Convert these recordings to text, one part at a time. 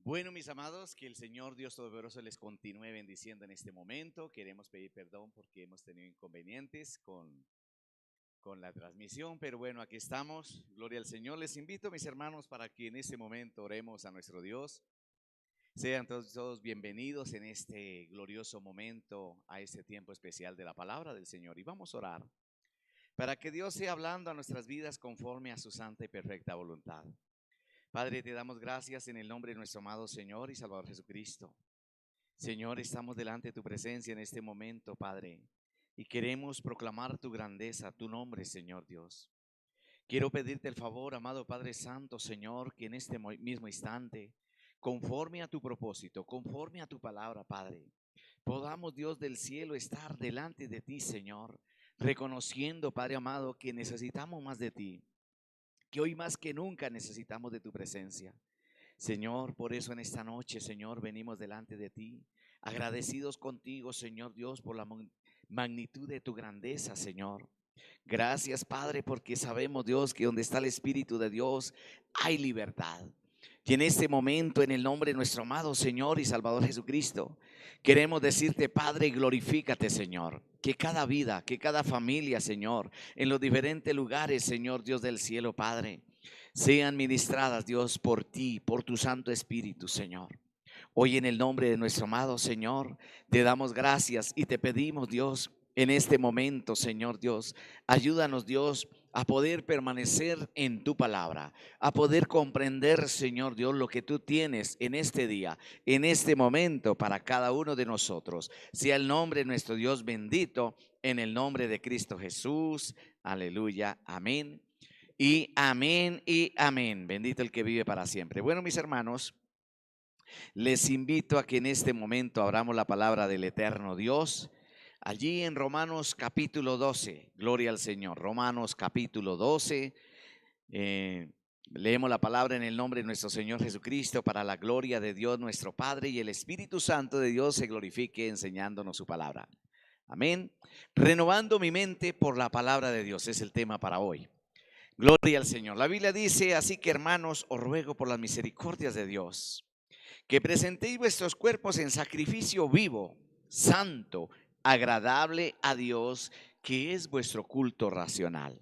Bueno, mis amados, que el Señor Dios Todopoderoso les continúe bendiciendo en este momento. Queremos pedir perdón porque hemos tenido inconvenientes con la transmisión, pero bueno, aquí estamos. Gloria al Señor. Les invito, mis hermanos, para que en este momento oremos a nuestro Dios. Sean todos bienvenidos en este glorioso momento, a este tiempo especial de la palabra del Señor. Y vamos a orar para que Dios sea hablando a nuestras vidas conforme a su santa y perfecta voluntad. Padre, te damos gracias en el nombre de nuestro amado Señor y Salvador Jesucristo. Señor, estamos delante de tu presencia en este momento, Padre, y queremos proclamar tu grandeza, tu nombre, Señor Dios. Quiero pedirte el favor, amado Padre Santo, Señor, que en este mismo instante, conforme a tu propósito, conforme a tu palabra, Padre, podamos, Dios del cielo, estar delante de ti, Señor, reconociendo, Padre amado, que necesitamos más de ti, que hoy más que nunca necesitamos de tu presencia. Señor, por eso en esta noche, Señor, venimos delante de ti, agradecidos contigo, Señor Dios, por la magnitud de tu grandeza, Señor. Gracias, Padre, porque sabemos, Dios, que donde está el Espíritu de Dios hay libertad. Y en este momento, en el nombre de nuestro amado Señor y Salvador Jesucristo, queremos decirte, Padre, glorifícate, Señor. Que cada vida, que cada familia, Señor, en los diferentes lugares, Señor Dios del cielo, Padre, sean ministradas, Dios, por ti, por tu Santo Espíritu, Señor. Hoy en el nombre de nuestro amado Señor, te damos gracias y te pedimos, Dios, en este momento, Señor Dios, ayúdanos, Dios, a poder permanecer en tu palabra, a poder comprender, Señor Dios, lo que tú tienes en este día, en este momento para cada uno de nosotros. Sea el nombre de nuestro Dios bendito, en el nombre de Cristo Jesús. Aleluya, amén. Y amén y amén. Bendito el que vive para siempre. Bueno, mis hermanos, les invito a que en este momento abramos la palabra del eterno Dios. Allí en Romanos capítulo 12, gloria al Señor. Romanos capítulo 12, leemos la palabra en el nombre de nuestro Señor Jesucristo, para la gloria de Dios nuestro Padre, y el Espíritu Santo de Dios se glorifique enseñándonos su palabra. Amén. Renovando mi mente por la palabra de Dios es el tema para hoy. Gloria al Señor. La Biblia dice: así que, hermanos, os ruego por las misericordias de Dios, que presentéis vuestros cuerpos en sacrificio vivo, santo, agradable a Dios, que es vuestro culto racional.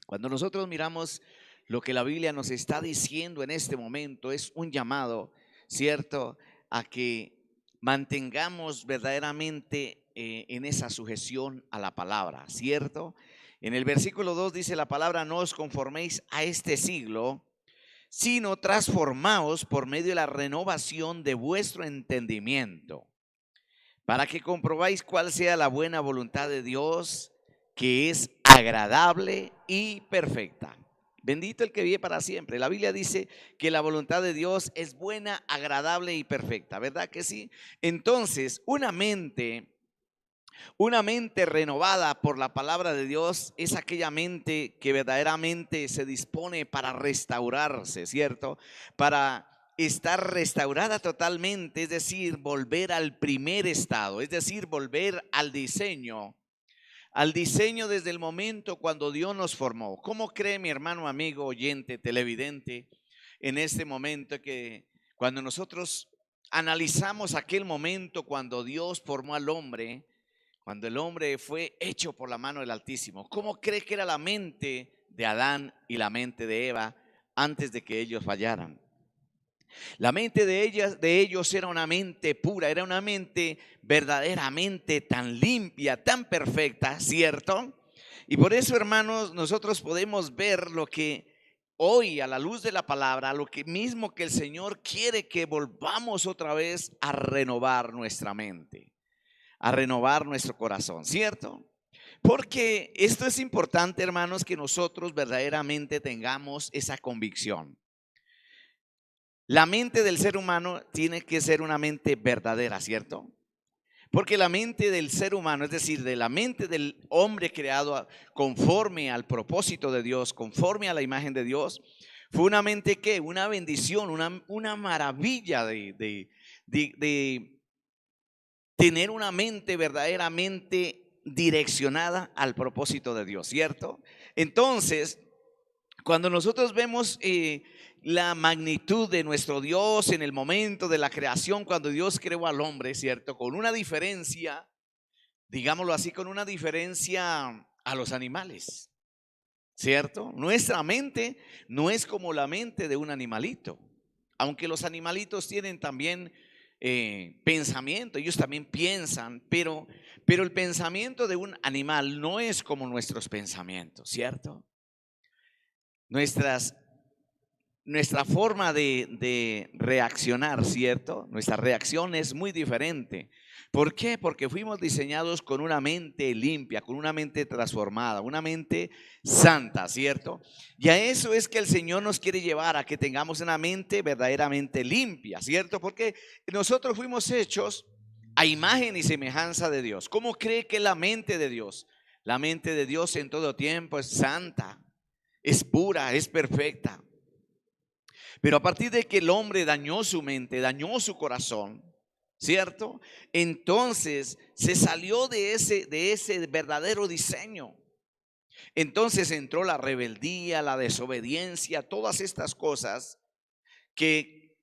Cuando nosotros miramos lo que la Biblia nos está diciendo en este momento, es un llamado, ¿cierto?, a que mantengamos verdaderamente en esa sujeción a la palabra, ¿cierto? En el versículo 2 dice la palabra: no os conforméis a este siglo, sino transformaos por medio de la renovación de vuestro entendimiento, para que comprobáis cuál sea la buena voluntad de Dios, que es agradable y perfecta. Bendito el que vive para siempre. La Biblia dice que la voluntad de Dios es buena, agradable y perfecta, ¿verdad que sí? Entonces, una mente renovada por la palabra de Dios es aquella mente que verdaderamente se dispone para restaurarse, ¿cierto? Para estar restaurada totalmente, es decir, volver al primer estado, es decir, volver al diseño desde el momento cuando Dios nos formó. ¿Cómo cree mi hermano, amigo, oyente, televidente, en este momento, que cuando nosotros analizamos aquel momento cuando Dios formó al hombre, cuando el hombre fue hecho por la mano del Altísimo, cómo cree que era la mente de Adán y la mente de Eva antes de que ellos fallaran? La mente de ellos era una mente pura, era una mente verdaderamente tan limpia, tan perfecta, ¿cierto? Y por eso, hermanos, nosotros podemos ver lo que hoy, a la luz de la palabra, lo que mismo que el Señor quiere, que volvamos otra vez a renovar nuestra mente, a renovar nuestro corazón, ¿cierto? Porque esto es importante, hermanos, que nosotros verdaderamente tengamos esa convicción. La mente del ser humano tiene que ser una mente verdadera, ¿cierto? Porque la mente del ser humano, es decir, de la mente del hombre creado conforme al propósito de Dios, conforme a la imagen de Dios, fue una mente que, una bendición, una maravilla de tener una mente verdaderamente direccionada al propósito de Dios, ¿cierto? Entonces, Cuando nosotros vemos la magnitud de nuestro Dios en el momento de la creación, cuando Dios creó al hombre, ¿cierto? Con una diferencia, digámoslo así, con una diferencia a los animales, ¿cierto? Nuestra mente no es como la mente de un animalito, aunque los animalitos tienen también pensamiento, ellos también piensan, pero el pensamiento de un animal no es como nuestros pensamientos, ¿cierto? Nuestra forma de reaccionar, ¿cierto? Nuestra reacción es muy diferente. ¿Por qué? Porque fuimos diseñados con una mente limpia, con una mente transformada, una mente santa, ¿cierto? Y a eso es que el Señor nos quiere llevar, a que tengamos una mente verdaderamente limpia, ¿cierto? Porque nosotros fuimos hechos a imagen y semejanza de Dios. ¿Cómo cree que es la mente de Dios? La mente de Dios en todo tiempo es santa, es pura, es perfecta. Pero a partir de que el hombre dañó su mente, dañó su corazón, ¿cierto? Entonces se salió de ese verdadero diseño. Entonces entró la rebeldía, la desobediencia, todas estas cosas que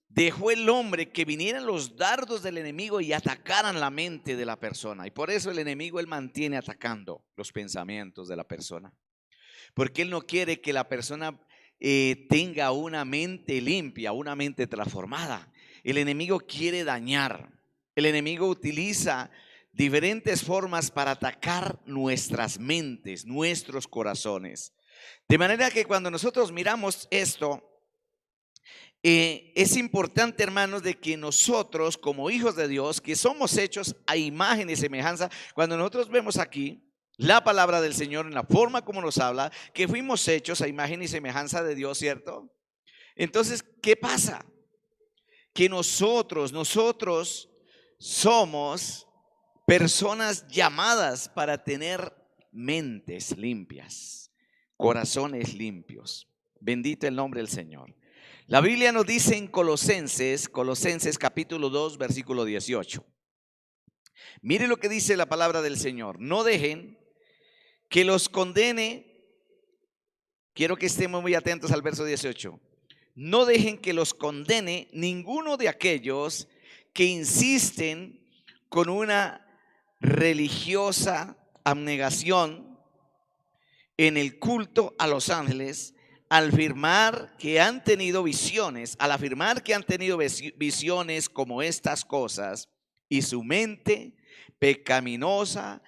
dejó el hombre que vinieran los dardos del enemigo y atacaran la mente de la persona. Y por eso el enemigo, él mantiene atacando los pensamientos de la persona. Porque él no quiere que la persona tenga una mente limpia, una mente transformada. El enemigo quiere dañar. El enemigo utiliza diferentes formas para atacar nuestras mentes, nuestros corazones. De manera que cuando nosotros miramos esto, es importante, hermanos, de que nosotros como hijos de Dios, que somos hechos a imagen y semejanza, cuando nosotros vemos aquí la palabra del Señor en la forma como nos habla, que fuimos hechos a imagen y semejanza de Dios, ¿cierto? Entonces, ¿qué pasa? Que nosotros somos personas llamadas para tener mentes limpias, corazones limpios. Bendito el nombre del Señor. La Biblia nos dice en Colosenses capítulo 2, versículo 18. Mire lo que dice la palabra del Señor. No dejen que los condene. Quiero que estemos muy atentos al verso 18. No dejen que los condene ninguno de aquellos que insisten con una religiosa abnegación en el culto a los ángeles, al afirmar que han tenido visiones como estas cosas, y su mente pecaminosa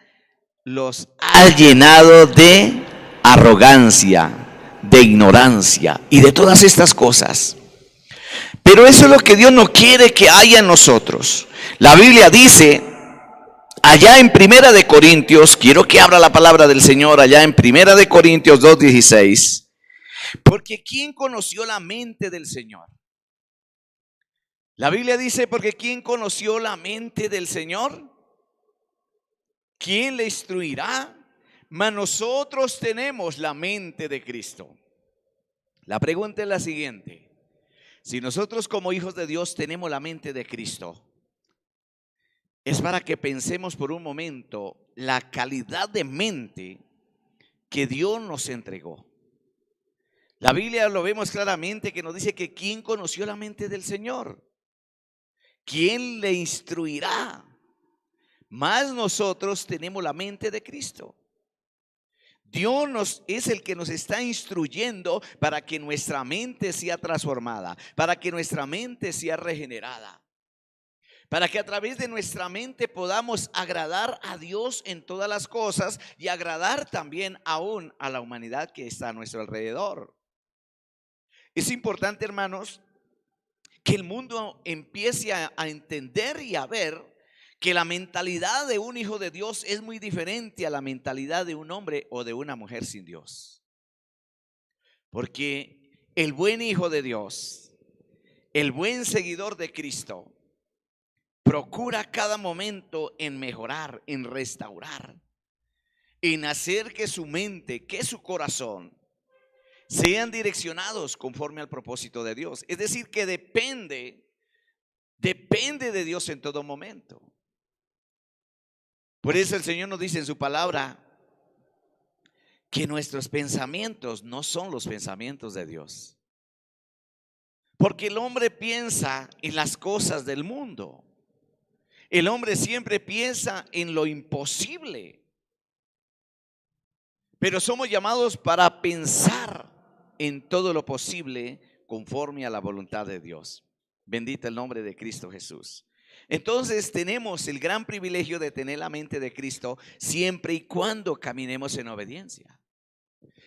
los ha llenado de arrogancia, de ignorancia y de todas estas cosas. Pero eso es lo que Dios no quiere que haya en nosotros. La Biblia dice allá en Primera de Corintios, quiero que abra la palabra del Señor allá en Primera de Corintios 2:16. Porque ¿quién conoció la mente del Señor? La Biblia dice, porque ¿quién conoció la mente del Señor? ¿Quién le instruirá? Mas nosotros tenemos la mente de Cristo. La pregunta es la siguiente: si nosotros como hijos de Dios tenemos la mente de Cristo, es para que pensemos por un momento la calidad de mente que Dios nos entregó. La Biblia lo vemos claramente que nos dice que ¿quién conoció la mente del Señor? ¿Quién le instruirá? Mas nosotros tenemos la mente de Cristo. Dios es el que nos está instruyendo para que nuestra mente sea transformada, para que nuestra mente sea regenerada, para que a través de nuestra mente podamos agradar a Dios en todas las cosas y agradar también aún a la humanidad que está a nuestro alrededor. Es importante, hermanos, que el mundo empiece a entender y a ver que la mentalidad de un hijo de Dios es muy diferente a la mentalidad de un hombre o de una mujer sin Dios. Porque el buen hijo de Dios, el buen seguidor de Cristo, procura cada momento en mejorar, en restaurar, en hacer que su mente, que su corazón sean direccionados conforme al propósito de Dios. Es decir, que depende de Dios en todo momento. Por eso el Señor nos dice en su palabra que nuestros pensamientos no son los pensamientos de Dios. Porque el hombre piensa en las cosas del mundo. El hombre siempre piensa en lo imposible. Pero somos llamados para pensar en todo lo posible conforme a la voluntad de Dios. Bendito el nombre de Cristo Jesús. Entonces tenemos el gran privilegio de tener la mente de Cristo siempre y cuando caminemos en obediencia.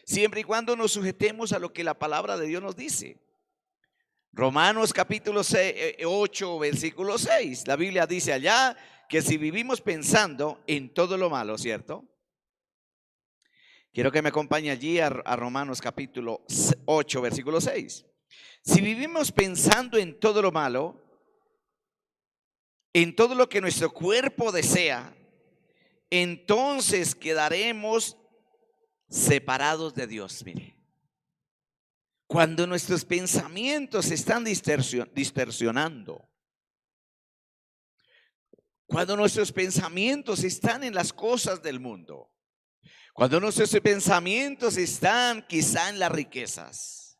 Siempre y cuando nos sujetemos a lo que la palabra de Dios nos dice. Romanos capítulo 8, versículo 6. La Biblia dice allá que si vivimos pensando en todo lo malo, ¿cierto? Quiero que me acompañe allí a Romanos capítulo 8, versículo 6. Si vivimos pensando en todo lo malo, en todo lo que nuestro cuerpo desea, entonces quedaremos separados de Dios. Mire, cuando nuestros pensamientos se están distorsionando, cuando nuestros pensamientos están en las cosas del mundo, cuando nuestros pensamientos están quizá en las riquezas,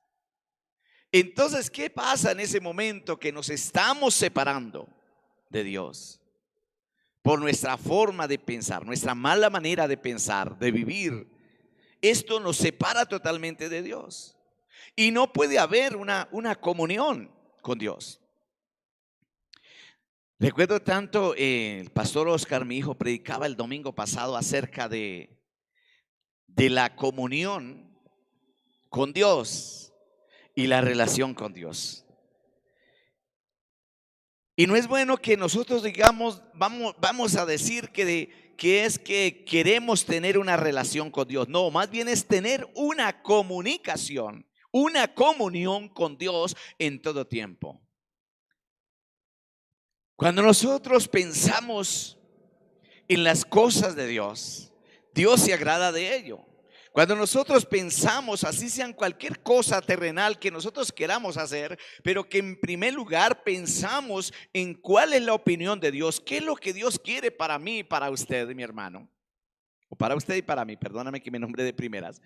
entonces, ¿qué pasa en ese momento que nos estamos separando de Dios? Por nuestra forma de pensar, nuestra mala manera de pensar, de vivir. Esto nos separa totalmente de Dios. Y no puede haber una comunión con Dios. Recuerdo tanto, el pastor Oscar, mi hijo, predicaba el domingo pasado acerca de la comunión con Dios y la relación con Dios. Y no es bueno que nosotros digamos, vamos a decir que es que queremos tener una relación con Dios. No, más bien es tener una comunicación, una comunión con Dios en todo tiempo. Cuando nosotros pensamos en las cosas de Dios, Dios se agrada de ello. Cuando nosotros pensamos, así sean cualquier cosa terrenal que nosotros queramos hacer, pero que en primer lugar pensamos en cuál es la opinión de Dios, qué es lo que Dios quiere para mí y para usted, mi hermano, o para usted y para mí, perdóname que me nombre de primeras,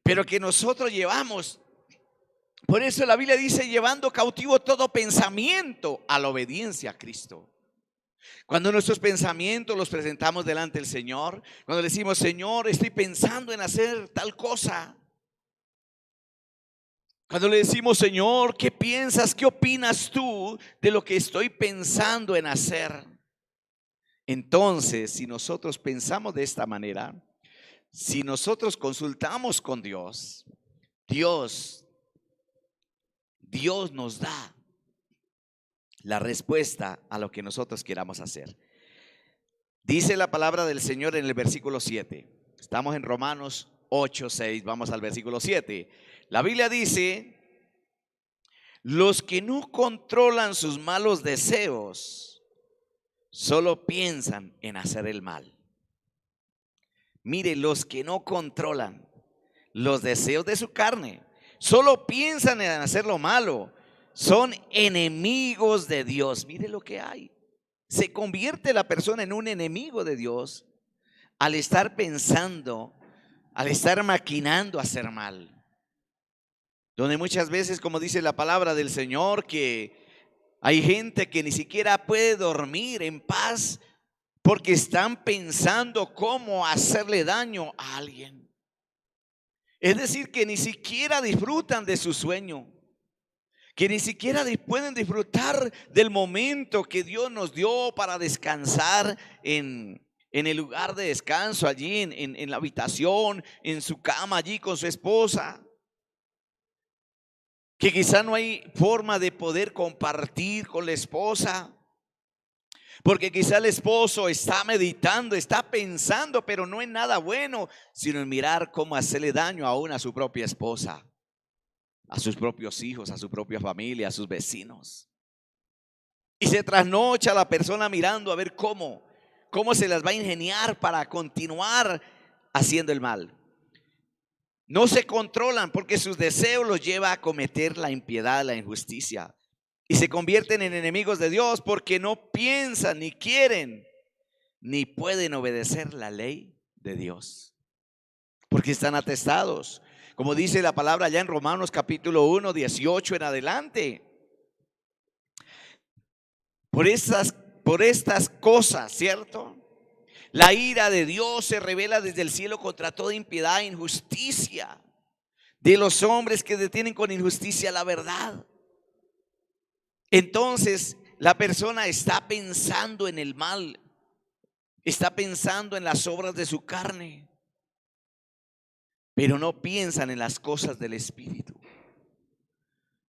pero que nosotros llevamos. Por eso la Biblia dice, llevando cautivo todo pensamiento a la obediencia a Cristo. Cuando nuestros pensamientos los presentamos delante del Señor, cuando le decimos, Señor, estoy pensando en hacer tal cosa. Cuando le decimos, Señor, ¿qué piensas? ¿Qué opinas tú de lo que estoy pensando en hacer? Entonces, si nosotros pensamos de esta manera, si nosotros consultamos con Dios, Dios nos da la respuesta a lo que nosotros queramos hacer. Dice la palabra del Señor en el versículo 7. Estamos en Romanos 8, 6. Vamos al versículo 7. La Biblia dice: los que no controlan sus malos deseos solo piensan en hacer el mal. Mire, los que no controlan los deseos de su carne solo piensan en hacer lo malo, son enemigos de Dios. Mire lo que hay. Se convierte la persona en un enemigo de Dios al estar pensando, al estar maquinando hacer mal. Donde muchas veces, como dice la palabra del Señor, que hay gente que ni siquiera puede dormir en paz porque están pensando cómo hacerle daño a alguien. Es decir, que ni siquiera disfrutan de su sueño, que ni siquiera pueden disfrutar del momento que Dios nos dio para descansar en el lugar de descanso, allí en la habitación, en su cama, allí con su esposa. Que quizá no hay forma de poder compartir con la esposa, porque quizá el esposo está meditando, está pensando, pero no en nada bueno, sino en mirar cómo hacerle daño aún a su propia esposa, a sus propios hijos, a su propia familia, a sus vecinos. Y se trasnocha la persona mirando a ver cómo se las va a ingeniar para continuar haciendo el mal. No se controlan porque sus deseos los lleva a cometer la impiedad, la injusticia. Y se convierten en enemigos de Dios porque no piensan, ni quieren, ni pueden obedecer la ley de Dios. porque están atestados. Como dice la palabra allá en Romanos capítulo 1, 18 en adelante. Por estas cosas, ¿cierto? La ira de Dios se revela desde el cielo contra toda impiedad e injusticia de los hombres que detienen con injusticia la verdad. Entonces la persona está pensando en el mal, está pensando en las obras de su carne, pero no piensan en las cosas del Espíritu.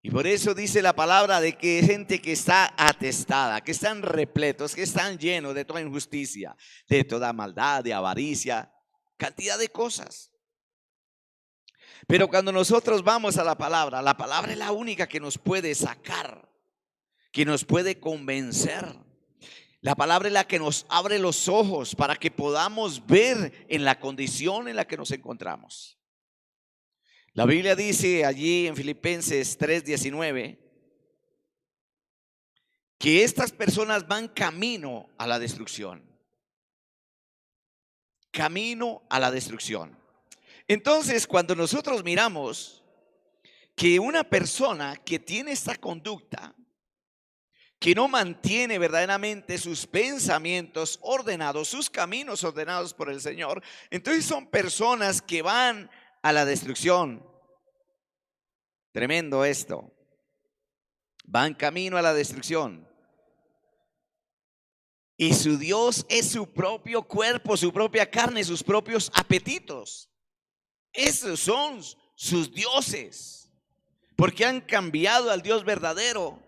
Y por eso dice la palabra de que hay gente que está atestada, que están repletos, que están llenos de toda injusticia, de toda maldad, de avaricia, cantidad de cosas. Pero cuando nosotros vamos a la palabra es la única que nos puede sacar, que nos puede convencer. La palabra es la que nos abre los ojos para que podamos ver en la condición en la que nos encontramos. La Biblia dice allí en Filipenses 3:19 que estas personas van camino a la destrucción. Camino a la destrucción. Entonces, cuando nosotros miramos que una persona que tiene esta conducta, que no mantiene verdaderamente sus pensamientos ordenados, sus caminos ordenados por el Señor, entonces son personas que van a la destrucción. Tremendo esto. Van camino a la destrucción. Y su Dios es su propio cuerpo, su propia carne, sus propios apetitos. Esos son sus dioses, porque han cambiado al Dios verdadero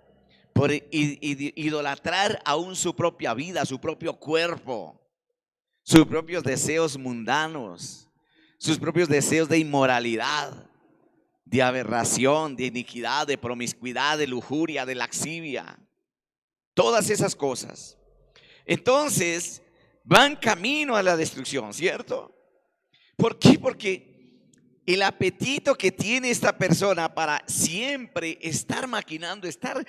por idolatrar aún su propia vida, su propio cuerpo, sus propios deseos mundanos, sus propios deseos de inmoralidad, de aberración, de iniquidad, de promiscuidad, de lujuria, de laxivia, todas esas cosas. Entonces van camino a la destrucción, ¿cierto? ¿Por qué? Porque el apetito que tiene esta persona para siempre estar maquinando, estar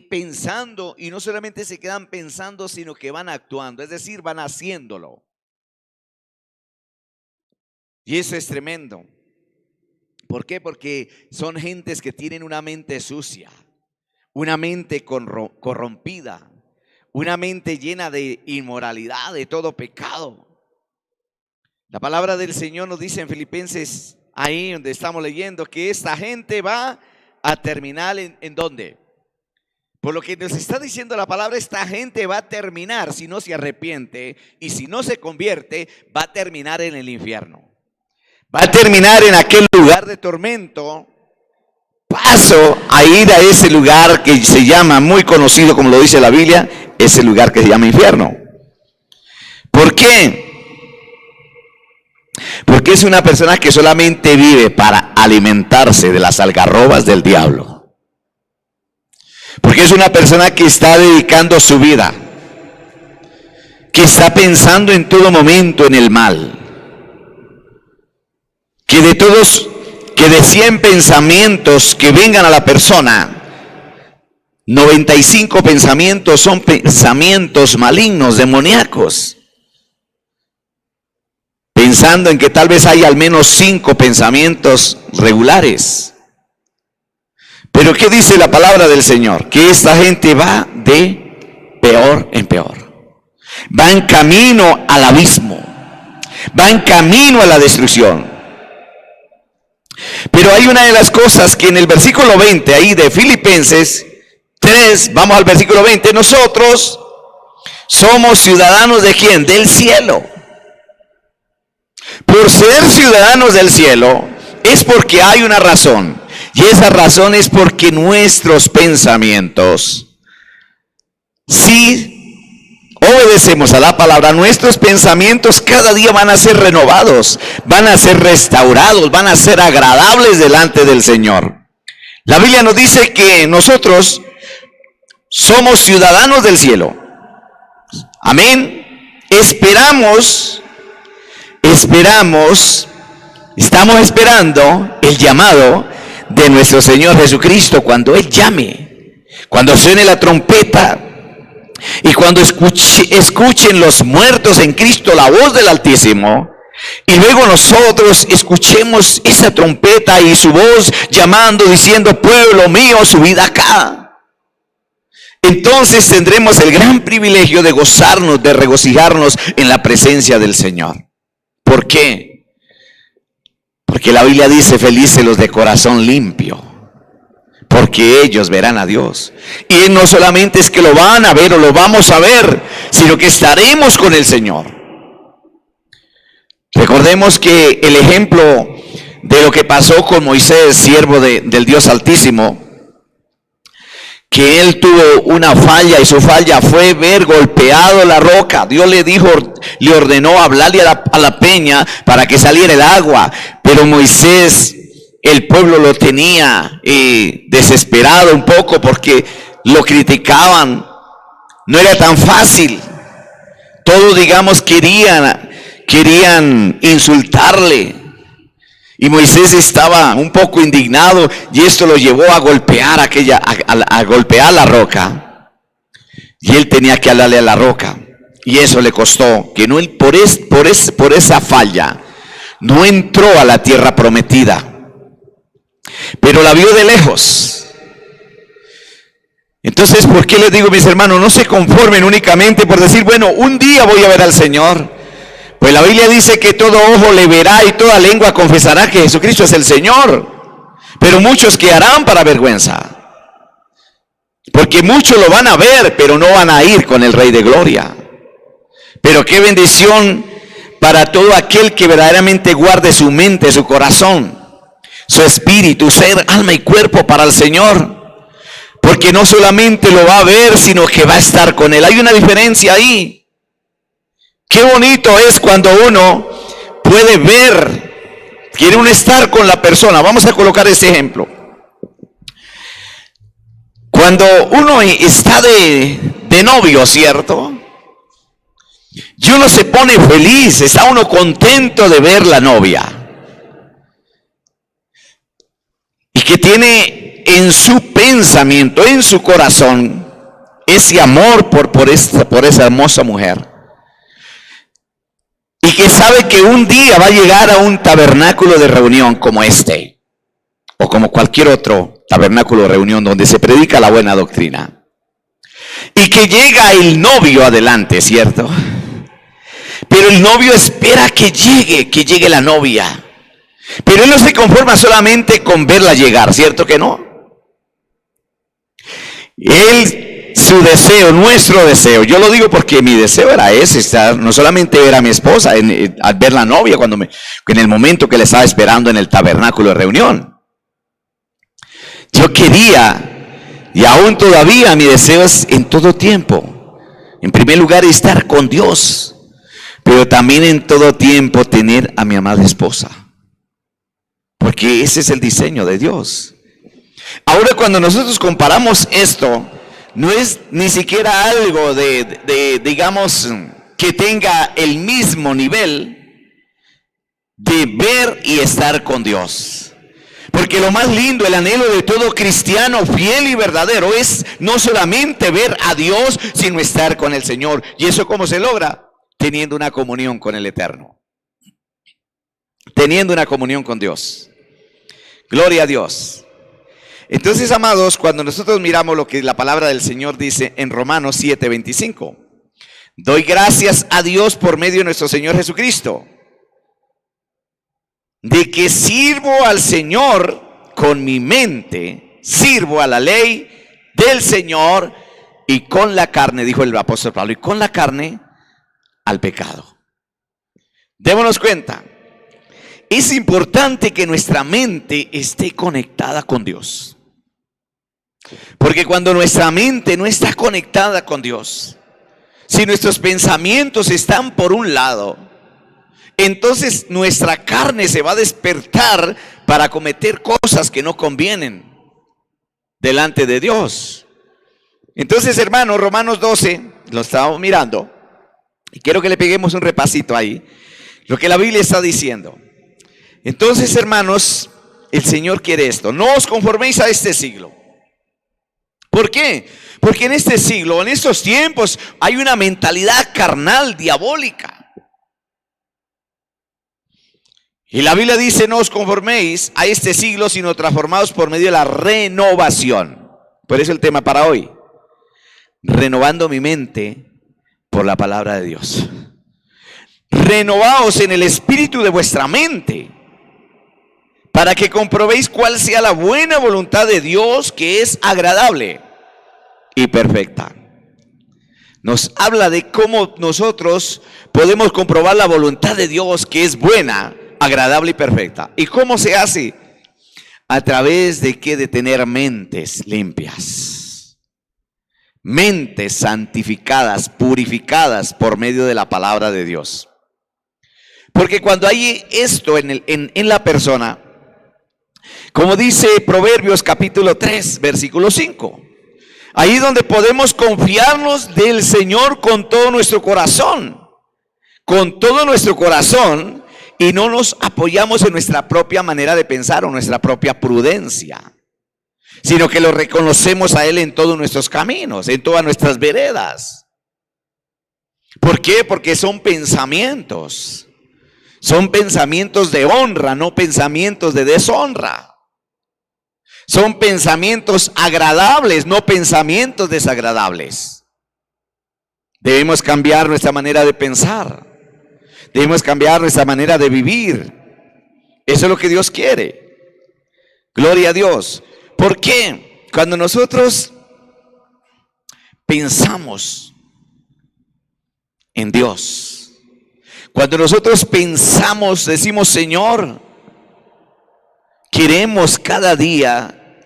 pensando, y no solamente se quedan pensando, sino que van actuando, es decir, van haciéndolo. Y eso es tremendo. ¿Por qué? Porque son gentes que tienen una mente sucia, una mente corrompida, una mente llena de inmoralidad, de todo pecado. La palabra del Señor nos dice en Filipenses, ahí donde estamos leyendo, que esta gente va a terminar ¿en dónde? Por lo que nos está diciendo la palabra, esta gente va a terminar, si no se arrepiente y si no se convierte, va a terminar en el infierno. Va a terminar en aquel lugar de tormento. Paso a ir a ese lugar que se llama, muy conocido como lo dice la Biblia, ese lugar que se llama infierno. ¿Por qué? Porque es una persona que solamente vive para alimentarse de las algarrobas del diablo. Porque es una persona que está dedicando su vida, que está pensando en todo momento en el mal. Que de 100 pensamientos que vengan a la persona, 95 pensamientos son pensamientos malignos, demoníacos. Pensando en que tal vez hay al menos 5 pensamientos regulares. Pero ¿qué dice la palabra del Señor? Que esta gente va de peor en peor. Va en camino al abismo. Va en camino a la destrucción. Pero hay una de las cosas que en el versículo 20 ahí de Filipenses 3, vamos al versículo 20, nosotros somos ciudadanos ¿de quién? Del cielo. Por ser ciudadanos del cielo es porque hay una razón, y esa razón es porque nuestros pensamientos, si obedecemos a la palabra, nuestros pensamientos cada día van a ser renovados, van a ser restaurados, van a ser agradables delante del Señor. La Biblia nos dice que nosotros somos ciudadanos del cielo. Amén. Estamos esperando el llamado de nuestro Señor Jesucristo cuando Él llame, cuando suene la trompeta y cuando escuchen los muertos en Cristo la voz del Altísimo, Y luego nosotros escuchemos esa trompeta y su voz llamando, diciendo: pueblo mío, subid acá. Entonces tendremos el gran privilegio de gozarnos, de regocijarnos en la presencia del Señor. ¿Por qué? Porque la Biblia dice: felices los de corazón limpio, porque ellos verán a Dios. Y no solamente es que lo van a ver o lo vamos a ver, sino que estaremos con el Señor. Recordemos que el ejemplo de lo que pasó con Moisés, siervo del Dios Altísimo, que él tuvo una falla, y su falla fue ver golpeado la roca. Dios le dijo, le ordenó hablarle a la peña para que saliera el agua, pero Moisés, el pueblo lo tenía desesperado un poco porque lo criticaban. No era tan fácil. Todos, digamos, querían insultarle. Y Moisés estaba un poco indignado, y esto lo llevó a golpear a golpear la roca. Y él tenía que hablarle a la roca. Y eso le costó que no, por esa falla no entró a la tierra prometida, pero la vio de lejos. Entonces, ¿por qué les digo, mis hermanos? No se conformen únicamente por decir: bueno, un día voy a ver al Señor. Pues la Biblia dice que todo ojo le verá y toda lengua confesará que Jesucristo es el Señor. Pero muchos quedarán para vergüenza, porque muchos lo van a ver, pero no van a ir con el Rey de Gloria. Pero qué bendición para todo aquel que verdaderamente guarde su mente, su corazón, su espíritu, ser, alma y cuerpo para el Señor. Porque no solamente lo va a ver, sino que va a estar con Él. Hay una diferencia ahí. Qué bonito es cuando uno puede ver, quiere uno estar con la persona. Vamos a colocar este ejemplo. Cuando uno está de novio, ¿cierto? Y uno se pone feliz, está uno contento de ver la novia. Y que tiene en su pensamiento, en su corazón, ese amor por esa hermosa mujer. Y que sabe que un día va a llegar a un tabernáculo de reunión como este, o como cualquier otro tabernáculo de reunión donde se predica la buena doctrina. Y que llega el novio adelante, ¿cierto? Pero el novio espera que llegue la novia. Pero él no se conforma solamente con verla llegar, ¿cierto que no? Su deseo, nuestro deseo, yo lo digo porque mi deseo era ese, no solamente ver a mi esposa al ver la novia en el momento que le estaba esperando en el tabernáculo de reunión. Yo quería, y aún todavía mi deseo es en todo tiempo, en primer lugar estar con Dios, pero también en todo tiempo tener a mi amada esposa, porque ese es el diseño de Dios. Ahora, cuando nosotros comparamos esto, no es ni siquiera algo digamos, que tenga el mismo nivel de ver y estar con Dios. Porque lo más lindo, el anhelo de todo cristiano fiel y verdadero es no solamente ver a Dios, sino estar con el Señor. ¿Y eso cómo se logra? Teniendo una comunión con el Eterno. Teniendo una comunión con Dios. Gloria a Dios. Entonces, amados, cuando nosotros miramos lo que la palabra del Señor dice en Romanos 7:25, doy gracias a Dios por medio de nuestro Señor Jesucristo, de que sirvo al Señor con mi mente, sirvo a la ley del Señor, y con la carne, dijo el apóstol Pablo, y con la carne al pecado. Démonos cuenta, es importante que nuestra mente esté conectada con Dios. Porque cuando nuestra mente no está conectada con Dios, si nuestros pensamientos están por un lado, entonces nuestra carne se va a despertar para cometer cosas que no convienen delante de Dios. Entonces, hermanos, Romanos 12, lo estábamos mirando, y quiero que le peguemos un repasito ahí, lo que la Biblia está diciendo. Entonces, hermanos, el Señor quiere esto: no os conforméis a este siglo. ¿Por qué? Porque en este siglo, en estos tiempos, hay una mentalidad carnal, diabólica. Y la Biblia dice, no os conforméis a este siglo, sino transformados por medio de la renovación. Por eso el tema para hoy, renovando mi mente por la palabra de Dios. Renovaos en el espíritu de vuestra mente, para que comprobéis cuál sea la buena voluntad de Dios, que es agradable y perfecta. Nos habla de cómo nosotros podemos comprobar la voluntad de Dios, que es buena, agradable y perfecta. ¿Y cómo se hace? ¿A través de qué? De tener mentes limpias, mentes santificadas, purificadas por medio de la palabra de Dios. Porque cuando hay esto en la persona, como dice Proverbios capítulo 3, versículo 5, ahí donde podemos confiarnos del Señor con todo nuestro corazón, y no nos apoyamos en nuestra propia manera de pensar o nuestra propia prudencia, sino que lo reconocemos a Él en todos nuestros caminos, en todas nuestras veredas. ¿Por qué? Porque son pensamientos de honra, no pensamientos de deshonra. Son pensamientos agradables, no pensamientos desagradables. Debemos cambiar nuestra manera de pensar. Debemos cambiar nuestra manera de vivir. Eso es lo que Dios quiere. Gloria a Dios. ¿Por qué? Cuando nosotros pensamos en Dios, cuando nosotros pensamos, decimos, Señor, queremos cada día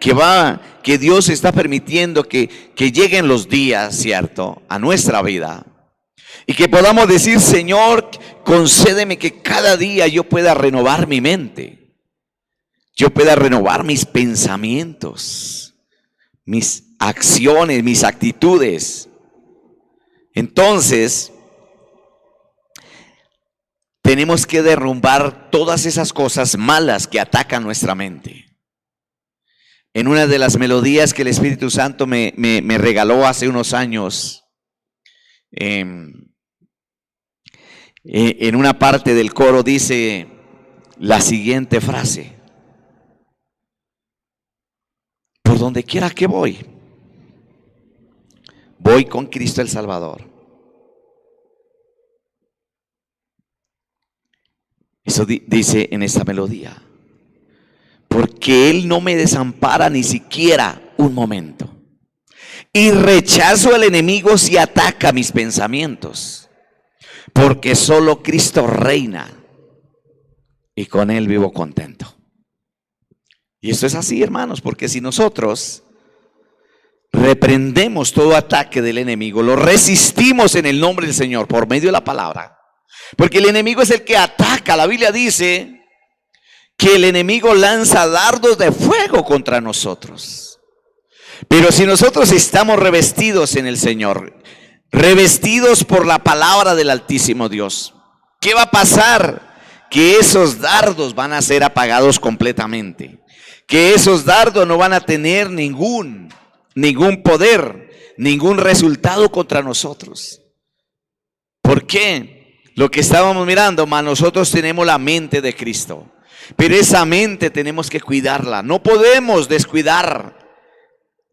que Dios está permitiendo que lleguen los días, ¿cierto?, a nuestra vida. Y que podamos decir, Señor, concédeme que cada día yo pueda renovar mi mente. Yo pueda renovar mis pensamientos, mis acciones, mis actitudes. Entonces, tenemos que derrumbar todas esas cosas malas que atacan nuestra mente. En una de las melodías que el Espíritu Santo me regaló hace unos años, en una parte del coro dice la siguiente frase: por donde quiera que voy con Cristo el Salvador. Eso dice en esta melodía, porque Él no me desampara ni siquiera un momento, y rechazo al enemigo si ataca mis pensamientos, porque solo Cristo reina y con Él vivo contento. Y esto es así, hermanos, porque si nosotros reprendemos todo ataque del enemigo, lo resistimos en el nombre del Señor por medio de la palabra, porque el enemigo es el que ataca. La Biblia dice que el enemigo lanza dardos de fuego contra nosotros. Pero si nosotros estamos revestidos en el Señor, revestidos por la palabra del Altísimo Dios, ¿qué va a pasar? Que esos dardos van a ser apagados completamente. Que esos dardos no van a tener ningún poder, ningún resultado contra nosotros. ¿Por qué? Lo que estábamos mirando, nosotros tenemos la mente de Cristo, pero esa mente tenemos que cuidarla. No podemos descuidar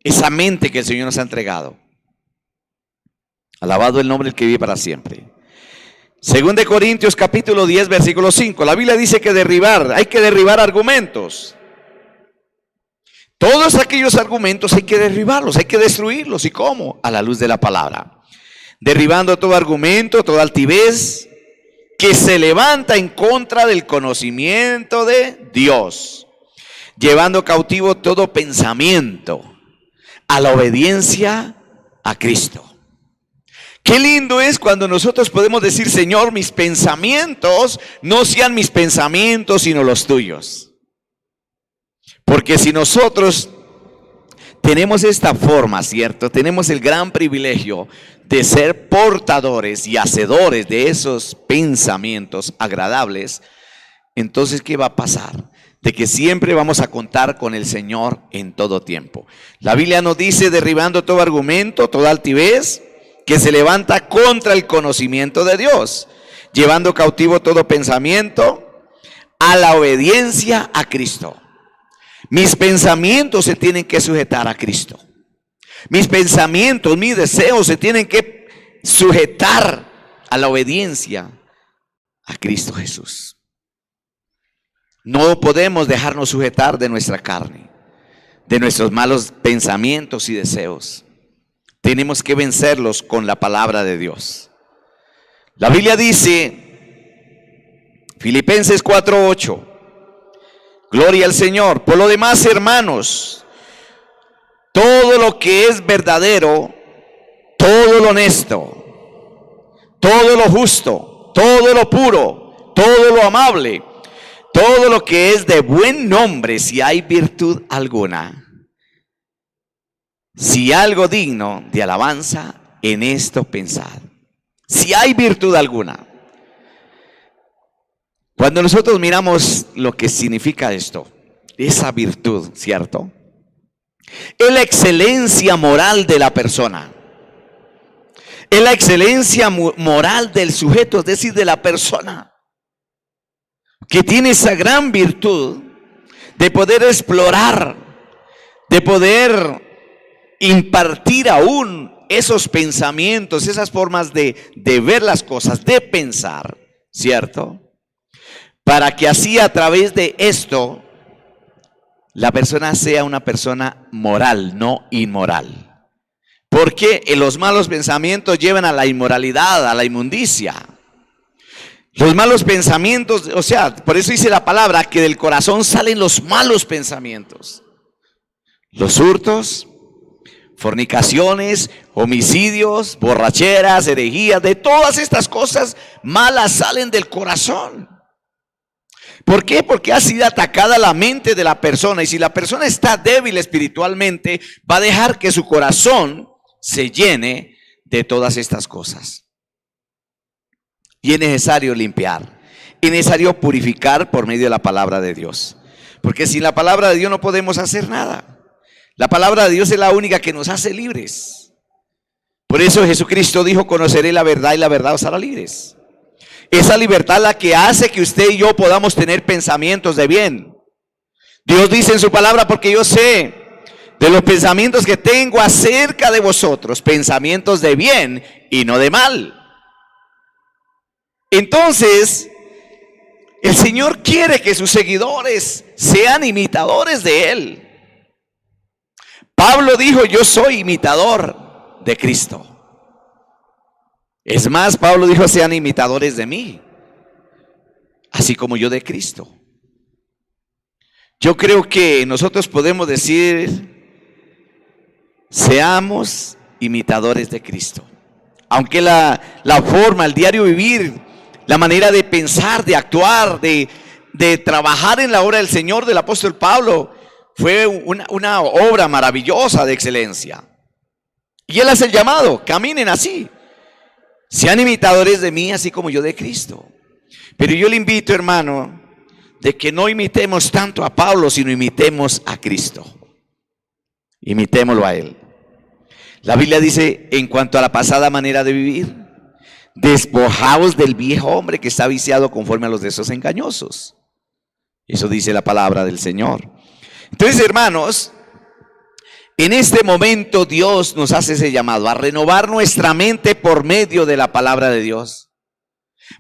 esa mente que el Señor nos ha entregado. Alabado el nombre del que vive para siempre. Según de Corintios capítulo 10 versículo 5, la Biblia dice que hay que derribar argumentos. Todos aquellos argumentos hay que derribarlos, hay que destruirlos. ¿Y cómo? A la luz de la palabra. Derribando todo argumento, toda altivez que se levanta en contra del conocimiento de Dios, llevando cautivo todo pensamiento a la obediencia a Cristo. Qué lindo es cuando nosotros podemos decir, Señor, mis pensamientos no sean mis pensamientos, sino los tuyos. Porque si nosotros tenemos esta forma, ¿cierto? Tenemos el gran privilegio de ser portadores y hacedores de esos pensamientos agradables. Entonces, ¿qué va a pasar? De que siempre vamos a contar con el Señor en todo tiempo. La Biblia nos dice, derribando todo argumento, toda altivez que se levanta contra el conocimiento de Dios, llevando cautivo todo pensamiento a la obediencia a Cristo. Mis pensamientos se tienen que sujetar a Cristo. Mis pensamientos, mis deseos se tienen que sujetar a la obediencia a Cristo Jesús. No podemos dejarnos sujetar de nuestra carne, de nuestros malos pensamientos y deseos. Tenemos que vencerlos con la palabra de Dios. La Biblia dice, Filipenses 4:8, gloria al Señor. Por lo demás, hermanos, todo lo que es verdadero, todo lo honesto, todo lo justo, todo lo puro, todo lo amable, todo lo que es de buen nombre, si hay virtud alguna, si algo digno de alabanza, en esto pensad. Si hay virtud alguna. Cuando nosotros miramos lo que significa esto, esa virtud, ¿cierto? Es la excelencia moral de la persona. Es la excelencia moral del sujeto, es decir, de la persona, que tiene esa gran virtud de poder explorar, de poder impartir aún esos pensamientos, esas formas de ver las cosas, de pensar, ¿cierto? Para que así a través de esto la persona sea una persona moral, no inmoral. Porque los malos pensamientos llevan a la inmoralidad, a la inmundicia. Los malos pensamientos, o sea, por eso dice la palabra que del corazón salen los malos pensamientos. Los hurtos, fornicaciones, homicidios, borracheras, herejías, de todas estas cosas malas salen del corazón. ¿Por qué? Porque ha sido atacada la mente de la persona, y si la persona está débil espiritualmente, va a dejar que su corazón se llene de todas estas cosas. Y es necesario limpiar, es necesario purificar por medio de la palabra de Dios, porque sin la palabra de Dios no podemos hacer nada. La palabra de Dios es la única que nos hace libres. Por eso Jesucristo dijo: conoceré la verdad y la verdad os hará libres. Esa libertad la que hace que usted y yo podamos tener pensamientos de bien. Dios dice en su palabra: porque yo sé de los pensamientos que tengo acerca de vosotros, pensamientos de bien y no de mal. Entonces, el Señor quiere que sus seguidores sean imitadores de Él. Pablo dijo: yo soy imitador de Cristo. Es más, Pablo dijo: sean imitadores de mí, así como yo de Cristo. Yo creo que nosotros podemos decir: seamos imitadores de Cristo. Aunque la forma, el diario vivir, la manera de pensar, de actuar, de trabajar en la obra del Señor del apóstol Pablo fue una obra maravillosa de excelencia. Y él hace el llamado: caminen así, sean imitadores de mí, así como yo de Cristo. Pero yo le invito, hermano, de que no imitemos tanto a Pablo, sino imitemos a Cristo. Imitémoslo a Él. La Biblia dice, en cuanto a la pasada manera de vivir, despojaos del viejo hombre que está viciado conforme a los deseos engañosos. Eso dice la palabra del Señor. Entonces, hermanos, en este momento Dios nos hace ese llamado a renovar nuestra mente por medio de la palabra de Dios,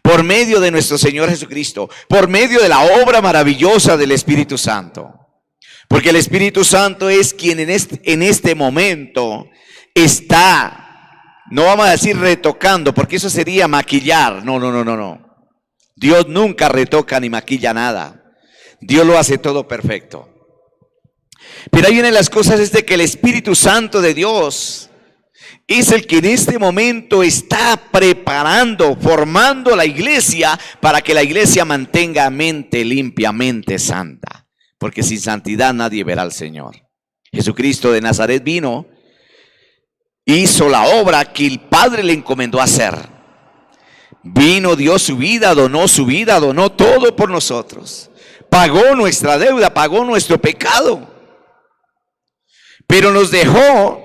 por medio de nuestro Señor Jesucristo, por medio de la obra maravillosa del Espíritu Santo. Porque el Espíritu Santo es quien en este momento está, no vamos a decir retocando, porque eso sería maquillar. No. Dios nunca retoca ni maquilla nada. Dios lo hace todo perfecto. Pero hay una de las cosas es de que el Espíritu Santo de Dios es el que en este momento está preparando, formando la iglesia para que la iglesia mantenga mente limpia, mente santa. Porque sin santidad nadie verá al Señor. Jesucristo de Nazaret vino, hizo la obra que el Padre le encomendó hacer. Vino, dio su vida, donó todo por nosotros. Pagó nuestra deuda, pagó nuestro pecado. Pero nos dejó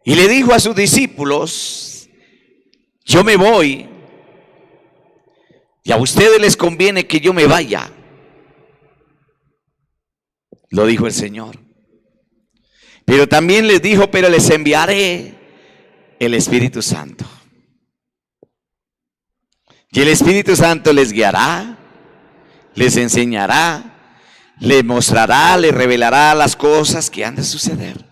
y le dijo a sus discípulos: yo me voy, Y a ustedes les conviene que yo me vaya. Lo dijo el Señor. Pero también les dijo, pero les enviaré el Espíritu Santo. Y el Espíritu Santo les guiará, les enseñará, les mostrará, les revelará las cosas que han de suceder.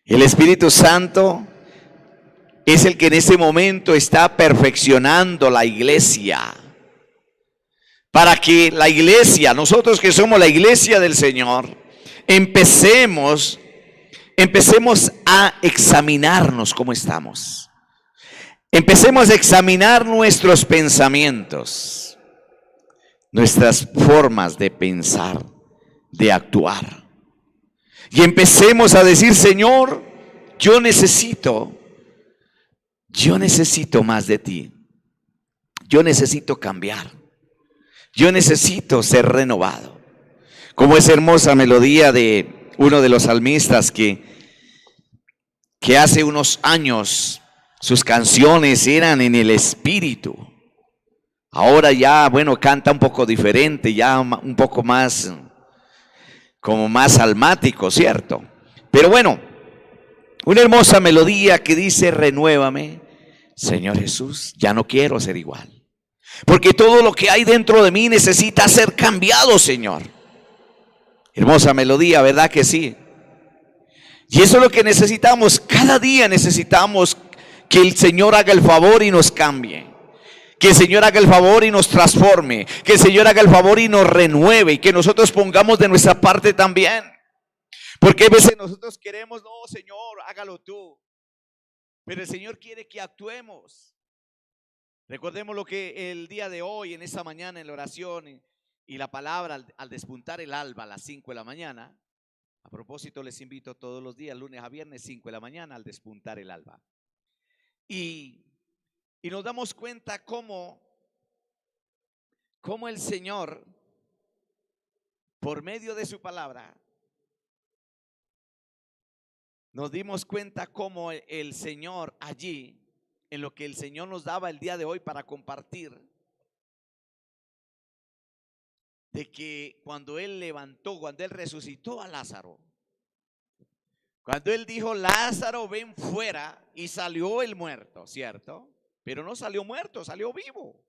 El Espíritu Santo es el que en este momento está perfeccionando la iglesia. Para que la iglesia, nosotros que somos la iglesia del Señor, empecemos a examinarnos cómo estamos. Empecemos a examinar nuestros pensamientos, nuestras formas de pensar, de actuar. Y empecemos a decir, Señor, yo necesito más de ti. Yo necesito cambiar. Yo necesito ser renovado. Como esa hermosa melodía de uno de los salmistas que hace unos años sus canciones eran en el espíritu. Ahora ya, bueno, canta un poco diferente, ya un poco más, como más almático, ¿cierto? Pero bueno, una hermosa melodía que dice, renuévame, Señor Jesús, ya no quiero ser igual. Porque todo lo que hay dentro de mí necesita ser cambiado, Señor. Hermosa melodía, ¿verdad que sí? Y eso es lo que necesitamos. Cada día necesitamos que el Señor haga el favor y nos cambie. Que el Señor haga el favor y nos transforme. Que el Señor haga el favor y nos renueve. Y que nosotros pongamos de nuestra parte también. Porque a veces nosotros queremos, no, Señor, hágalo tú. Pero el Señor quiere que actuemos. Recordemos lo que el día de hoy, en esta mañana, en la oración y la palabra, al despuntar el alba a las 5 de la mañana. A propósito, les invito todos los días, lunes a viernes, 5 de la mañana, al despuntar el alba. Y nos damos cuenta cómo el Señor, por medio de su palabra, nos dimos cuenta cómo el Señor allí, en lo que el Señor nos daba el día de hoy para compartir, de que cuando Él levantó, cuando Él resucitó a Lázaro, cuando Él dijo, Lázaro, ven fuera, y salió el muerto, ¿cierto? Pero no salió muerto, salió vivo.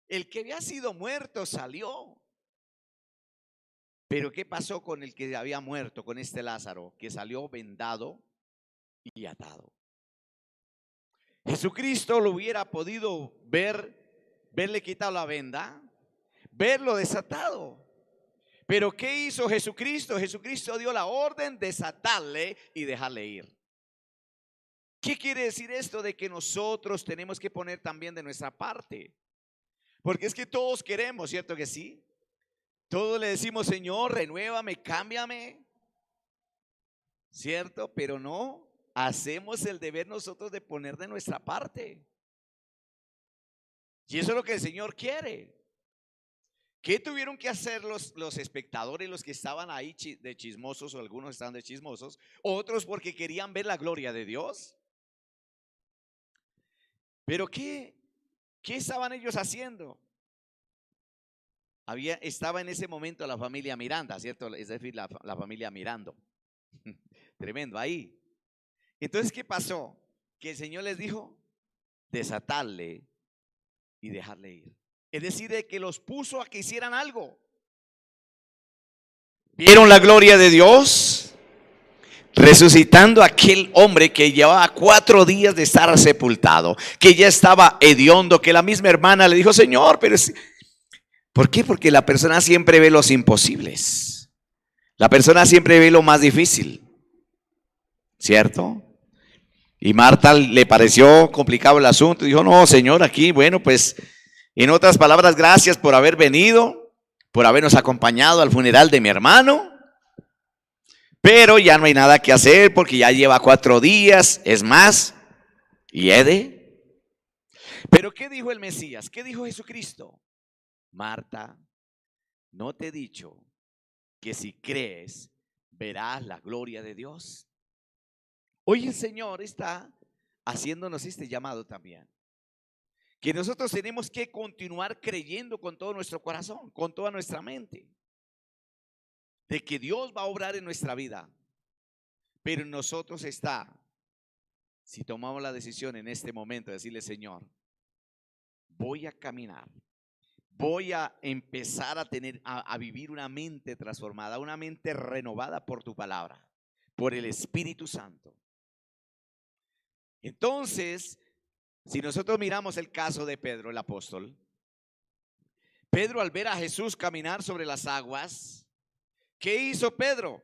El que había sido muerto salió. Pero ¿qué pasó con el que había muerto, con este Lázaro, que salió vendado y atado? Jesucristo lo hubiera podido verle quitado la venda, verlo desatado. Pero ¿qué hizo Jesucristo? Jesucristo dio la orden de desatarle y dejarle ir. ¿Qué quiere decir esto? De que nosotros tenemos que poner también de nuestra parte. Porque es que todos queremos, ¿cierto que sí? Todos le decimos, Señor, renuévame, cámbiame, ¿cierto? Pero no hacemos el deber nosotros de poner de nuestra parte. Y eso es lo que el Señor quiere. ¿Qué tuvieron que hacer los espectadores, los que estaban ahí de chismosos, o algunos estaban de chismosos, otros porque querían ver la gloria de Dios? Pero ¿qué estaban ellos haciendo? Estaba en ese momento la familia Miranda, ¿cierto? Es decir, la familia Mirando. Tremendo ahí. Entonces, ¿qué pasó? Que el Señor les dijo, desatarle y dejarle ir. Es decir, de que los puso a que hicieran algo. ¿Vieron la gloria de Dios? Resucitando a aquel hombre que llevaba 4 días de estar sepultado, que ya estaba hediondo, que la misma hermana le dijo, Señor, pero ¿por qué? Porque la persona siempre ve los imposibles. La persona siempre ve lo más difícil, ¿cierto? Y Marta le pareció complicado el asunto. Dijo, no, Señor, aquí, bueno, pues, en otras palabras, gracias por haber venido, por habernos acompañado al funeral de mi hermano. Pero ya no hay nada que hacer porque ya lleva 4 días, es más, hiede. Pero ¿qué dijo el Mesías? ¿Qué dijo Jesucristo? Marta, ¿no te he dicho que si crees verás la gloria de Dios? Hoy el Señor está haciéndonos este llamado también. que nosotros tenemos que continuar creyendo con todo nuestro corazón, con toda nuestra mente, de que Dios va a obrar en nuestra vida. Pero en nosotros está, si tomamos la decisión en este momento de decirle: Señor, voy a caminar, voy a empezar a vivir una mente transformada, una mente renovada por tu palabra, por el Espíritu Santo. Entonces, si nosotros miramos el caso de Pedro, el apóstol, Pedro, al ver a Jesús caminar sobre las aguas, ¿qué hizo Pedro?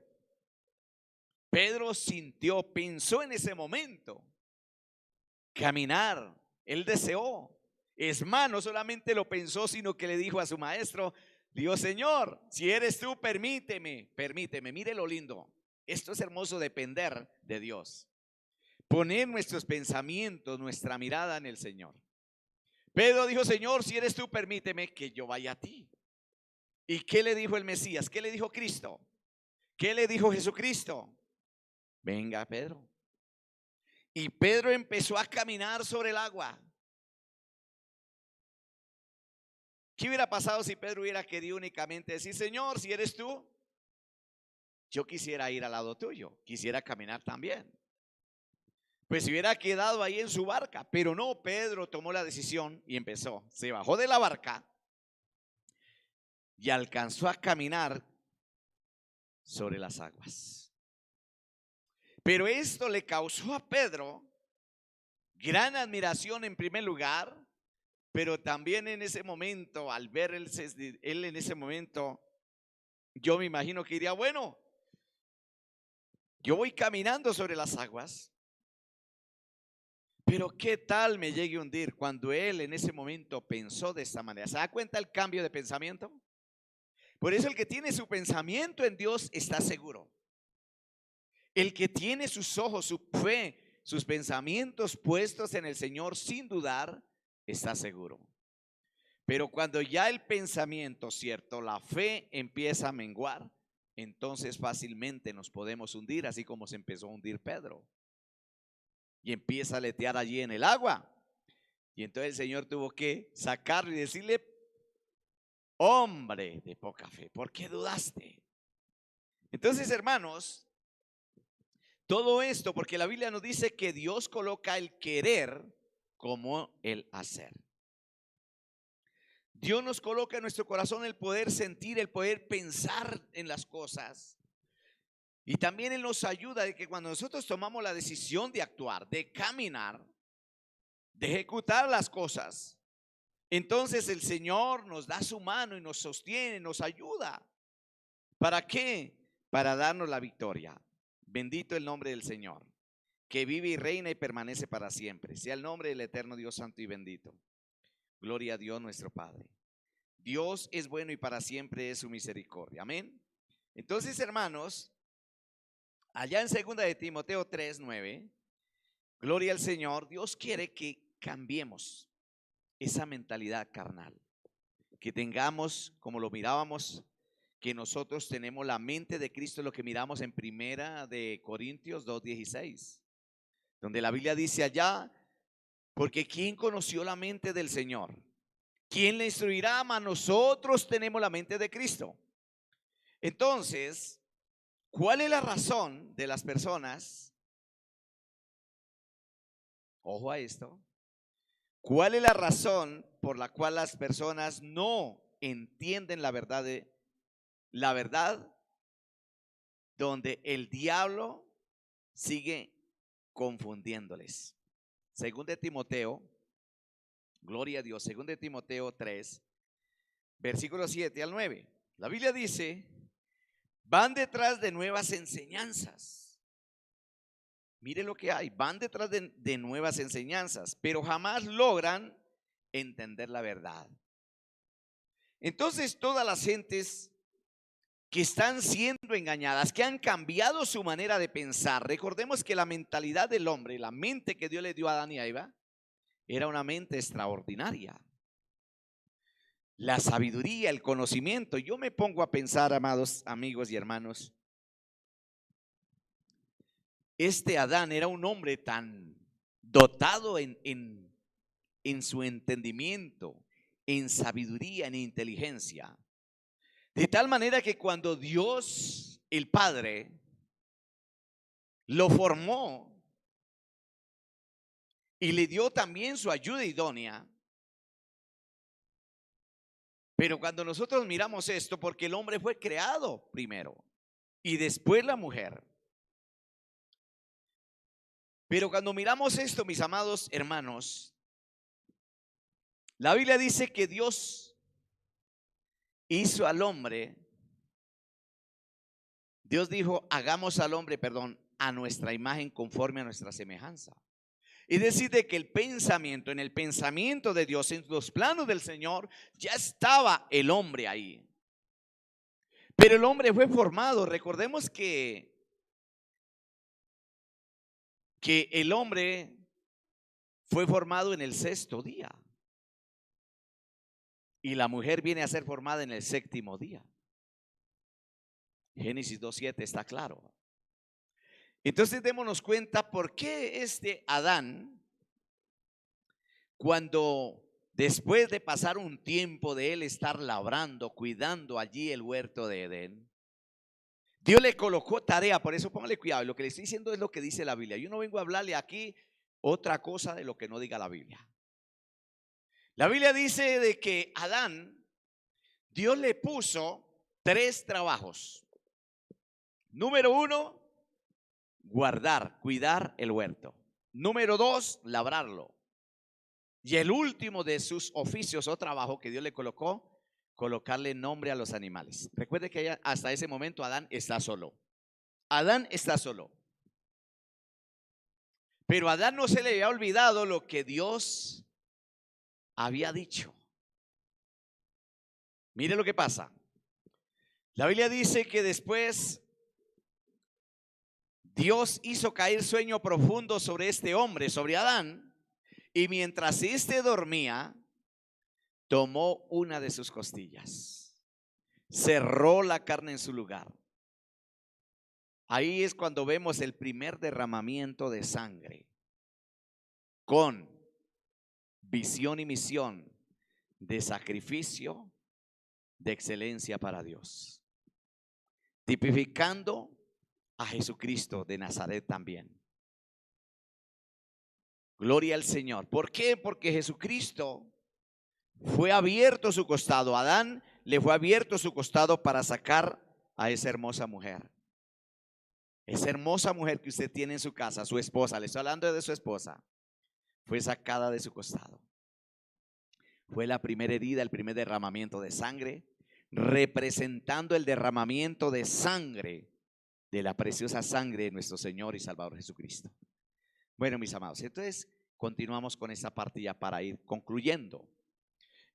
Pedro sintió, pensó en ese momento caminar. Él deseó. Es más, no solamente lo pensó, sino que le dijo a su maestro, dijo: Señor, si eres tú, permíteme. Mire lo lindo. Esto es hermoso, depender de Dios. Poner nuestros pensamientos, nuestra mirada en el Señor. Pedro dijo: Señor, si eres tú, permíteme que yo vaya a ti. ¿Y qué le dijo el Mesías? ¿Qué le dijo Cristo? ¿Qué le dijo Jesucristo? Venga, Pedro. Y Pedro empezó a caminar sobre el agua. ¿Qué hubiera pasado si Pedro hubiera querido únicamente decir: Señor, si eres tú, yo quisiera ir al lado tuyo, quisiera caminar también? Pues se hubiera quedado ahí en su barca. Pero no, Pedro tomó la decisión y empezó. Se bajó de la barca y alcanzó a caminar sobre las aguas. Pero esto le causó a Pedro gran admiración en primer lugar, pero también en ese momento, al ver él en ese momento, yo me imagino que diría: bueno, yo voy caminando sobre las aguas, pero ¿qué tal me llegue a hundir? Cuando él en ese momento pensó de esta manera. ¿Se da cuenta el cambio de pensamiento? Por eso el que tiene su pensamiento en Dios está seguro. El que tiene sus ojos, su fe, sus pensamientos puestos en el Señor sin dudar, está seguro. Pero cuando ya el pensamiento, cierto, la fe empieza a menguar, entonces fácilmente nos podemos hundir, así como se empezó a hundir Pedro. Y empieza a aletear allí en el agua. Y entonces el Señor tuvo que sacarlo y decirle: hombre de poca fe, ¿por qué dudaste? Entonces, hermanos, todo esto porque la Biblia nos dice que Dios coloca el querer como el hacer. Dios nos coloca en nuestro corazón el poder sentir, el poder pensar en las cosas. Y también Él nos ayuda de que cuando nosotros tomamos la decisión de actuar, de caminar, de ejecutar las cosas, entonces el Señor nos da su mano y nos sostiene, nos ayuda. ¿Para qué? Para darnos la victoria. Bendito el nombre del Señor, que vive y reina y permanece para siempre. Sea el nombre del eterno Dios santo y bendito. Gloria a Dios nuestro Padre. Dios es bueno y para siempre es su misericordia. Amén. Entonces, hermanos, allá en 2 de Timoteo 3:9, gloria al Señor, Dios quiere que cambiemos esa mentalidad carnal, que tengamos, como lo mirábamos, que nosotros tenemos la mente de Cristo, lo que miramos en 1 de Corintios 2:16, donde la Biblia dice allá: porque ¿quién conoció la mente del Señor? ¿Quién le instruirá? Mas nosotros tenemos la mente de Cristo. Entonces, ¿cuál es la razón de las personas? Ojo a esto. ¿Cuál es la razón por la cual las personas no entienden la verdad donde el diablo sigue confundiéndoles? Según de Timoteo, gloria a Dios, según de Timoteo 3, versículos 7 al 9. La Biblia dice: van detrás de nuevas enseñanzas. Mire lo que hay, van detrás de nuevas enseñanzas, pero jamás logran entender la verdad. Entonces todas las gentes que están siendo engañadas, que han cambiado su manera de pensar, recordemos que la mentalidad del hombre, la mente que Dios le dio a Adán y a Eva, era una mente extraordinaria. La sabiduría, el conocimiento. Yo me pongo a pensar, amados amigos y hermanos, este Adán era un hombre tan dotado en en su entendimiento, en sabiduría, en inteligencia. De tal manera que cuando Dios, el Padre, lo formó y le dio también su ayuda idónea, pero cuando nosotros miramos esto, porque el hombre fue creado primero y después la mujer. Pero cuando miramos esto, mis amados hermanos, la Biblia dice que Dios hizo al hombre. Dios dijo, hagamos al hombre, a nuestra imagen conforme a nuestra semejanza. Es decir, de que en el pensamiento de Dios, en los planos del Señor, ya estaba el hombre ahí. Pero el hombre fue formado. Recordemos que el hombre fue formado en el sexto día. Y la mujer viene a ser formada en el séptimo día. Génesis 2:7 está claro. Entonces démonos cuenta por qué Adán, cuando después de pasar un tiempo de él estar labrando, cuidando allí el huerto de Edén, Dios le colocó tarea. Por eso póngale cuidado, lo que le estoy diciendo es lo que dice la Biblia. Yo no vengo a hablarle aquí otra cosa de lo que no diga la Biblia. La Biblia dice de que Adán, Dios le puso 3 trabajos. Número 1, cuidar el huerto. Número 2, labrarlo. Y el último de sus oficios o trabajo que Dios le colocó, colocarle nombre a los animales. Recuerde que hasta ese momento Adán está solo. Adán está solo. Pero a Adán no se le había olvidado lo que Dios había dicho. Mire lo que pasa. La Biblia dice que después Dios hizo caer sueño profundo sobre este hombre, sobre Adán, y mientras éste dormía, tomó una de sus costillas, cerró la carne en su lugar. Ahí es cuando vemos el primer derramamiento de sangre, con visión y misión de sacrificio de excelencia para Dios, tipificando a Jesucristo de Nazaret también. Gloria al Señor. ¿Por qué? Porque Jesucristo fue abierto su costado. A Adán le fue abierto su costado para sacar a esa hermosa mujer. Esa hermosa mujer que usted tiene en su casa, su esposa, le estoy hablando de su esposa, fue sacada de su costado. Fue la primera herida, el primer derramamiento de sangre, representando el derramamiento de sangre, de la preciosa sangre de nuestro Señor y Salvador Jesucristo. Bueno, mis amados, entonces continuamos con esta parte ya para ir concluyendo.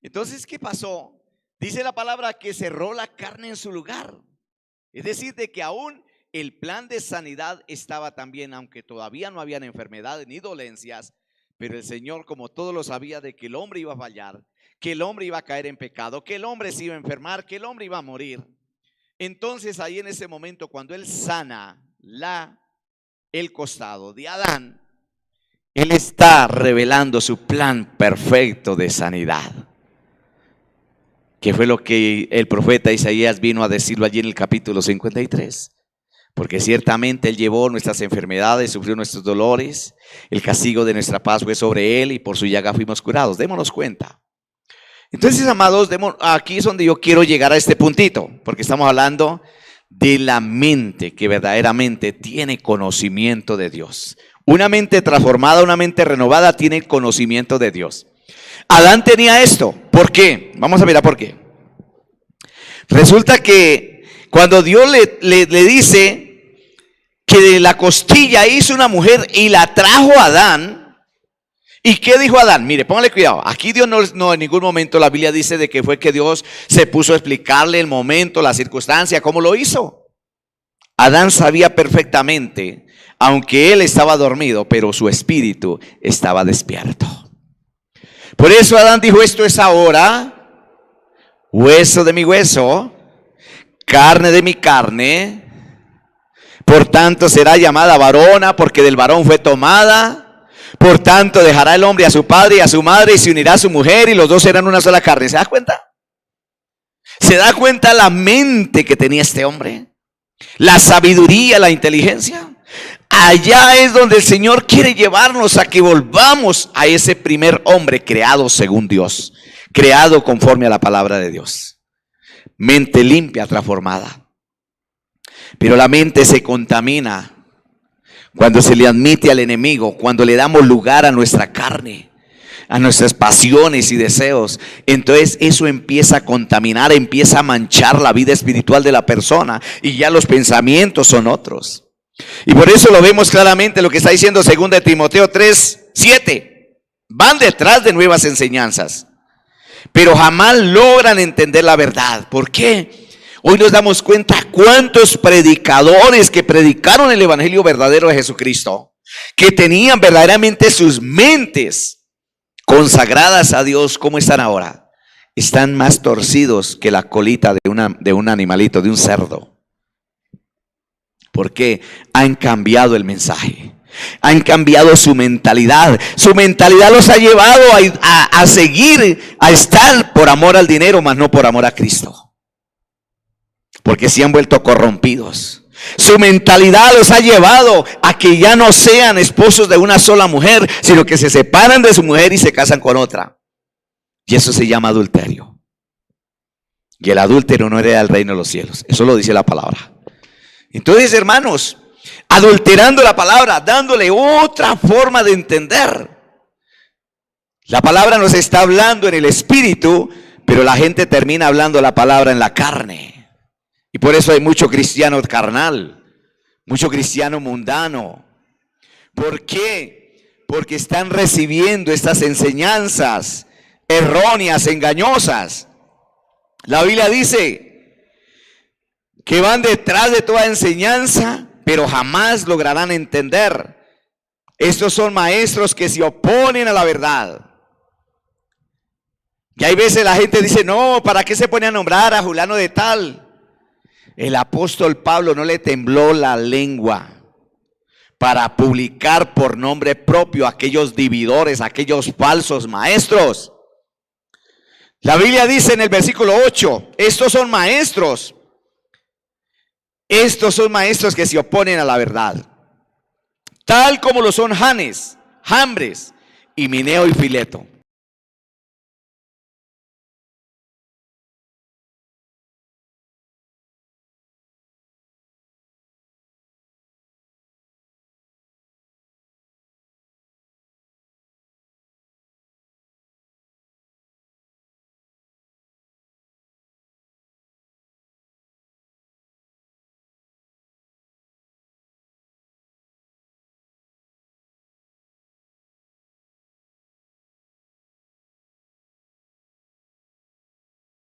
Entonces, ¿qué pasó? Dice la palabra que cerró la carne en su lugar. Es decir, de que aún el plan de sanidad estaba también, aunque todavía no habían enfermedades ni dolencias, pero el Señor, como todo lo sabía, de que el hombre iba a fallar, que el hombre iba a caer en pecado, que el hombre se iba a enfermar, que el hombre iba a morir. Entonces ahí en ese momento, cuando él sana el costado de Adán, él está revelando su plan perfecto de sanidad, que fue lo que el profeta Isaías vino a decirlo allí en el capítulo 53. Porque ciertamente él llevó nuestras enfermedades, sufrió nuestros dolores, el castigo de nuestra paz fue sobre él y por su llaga fuimos curados. Démonos cuenta. Entonces, amados, aquí es donde yo quiero llegar a este puntito, porque estamos hablando de la mente que verdaderamente tiene conocimiento de Dios. Una mente transformada, una mente renovada tiene conocimiento de Dios. Adán tenía esto. ¿Por qué? Vamos a mirar por qué. Resulta que cuando Dios le dice que de la costilla hizo una mujer y la trajo a Adán, ¿y qué dijo Adán? Mire, póngale cuidado. Aquí Dios no en ningún momento la Biblia dice de que fue que Dios se puso a explicarle el momento, la circunstancia, cómo lo hizo. Adán sabía perfectamente, aunque él estaba dormido, pero su espíritu estaba despierto. Por eso Adán dijo: esto es ahora hueso de mi hueso, carne de mi carne, por tanto será llamada varona, porque del varón fue tomada. Por tanto, dejará el hombre a su padre y a su madre y se unirá a su mujer y los dos serán una sola carne. ¿Se da cuenta? ¿Se da cuenta la mente que tenía este hombre? La sabiduría, la inteligencia. Allá es donde el Señor quiere llevarnos, a que volvamos a ese primer hombre creado según Dios, creado conforme a la palabra de Dios. Mente limpia, transformada. Pero la mente se contamina cuando se le admite al enemigo, cuando le damos lugar a nuestra carne, a nuestras pasiones y deseos. Entonces eso empieza a contaminar, empieza a manchar la vida espiritual de la persona, y ya los pensamientos son otros. Y por eso lo vemos claramente lo que está diciendo 2 Timoteo 3:7. Van detrás de nuevas enseñanzas, pero jamás logran entender la verdad. ¿Por qué? Hoy nos damos cuenta cuántos predicadores que predicaron el evangelio verdadero de Jesucristo, que tenían verdaderamente sus mentes consagradas a Dios, ¿cómo están ahora? Están más torcidos que la colita de un animalito, de un cerdo. Porque han cambiado el mensaje, han cambiado su mentalidad. Su mentalidad los ha llevado a seguir, a estar por amor al dinero, mas no por amor a Cristo. Porque se han vuelto corrompidos. Su mentalidad los ha llevado a que ya no sean esposos de una sola mujer, sino que se separan de su mujer y se casan con otra. Y eso se llama adulterio. Y el adúltero no hereda el reino de los cielos. Eso lo dice la palabra. Entonces, hermanos, adulterando la palabra, dándole otra forma de entender. La palabra nos está hablando en el espíritu, pero la gente termina hablando la palabra en la carne. Y por eso hay mucho cristiano carnal, mucho cristiano mundano. ¿Por qué? Porque están recibiendo estas enseñanzas erróneas, engañosas. La Biblia dice que van detrás de toda enseñanza, pero jamás lograrán entender. Estos son maestros que se oponen a la verdad. Y hay veces la gente dice, no, ¿para qué se pone a nombrar a fulano de tal? El apóstol Pablo no le tembló la lengua para publicar por nombre propio a aquellos dividores, a aquellos falsos maestros. La Biblia dice en el versículo 8, estos son maestros que se oponen a la verdad, tal como lo son Janes, Jambres, Himeneo y Fileto.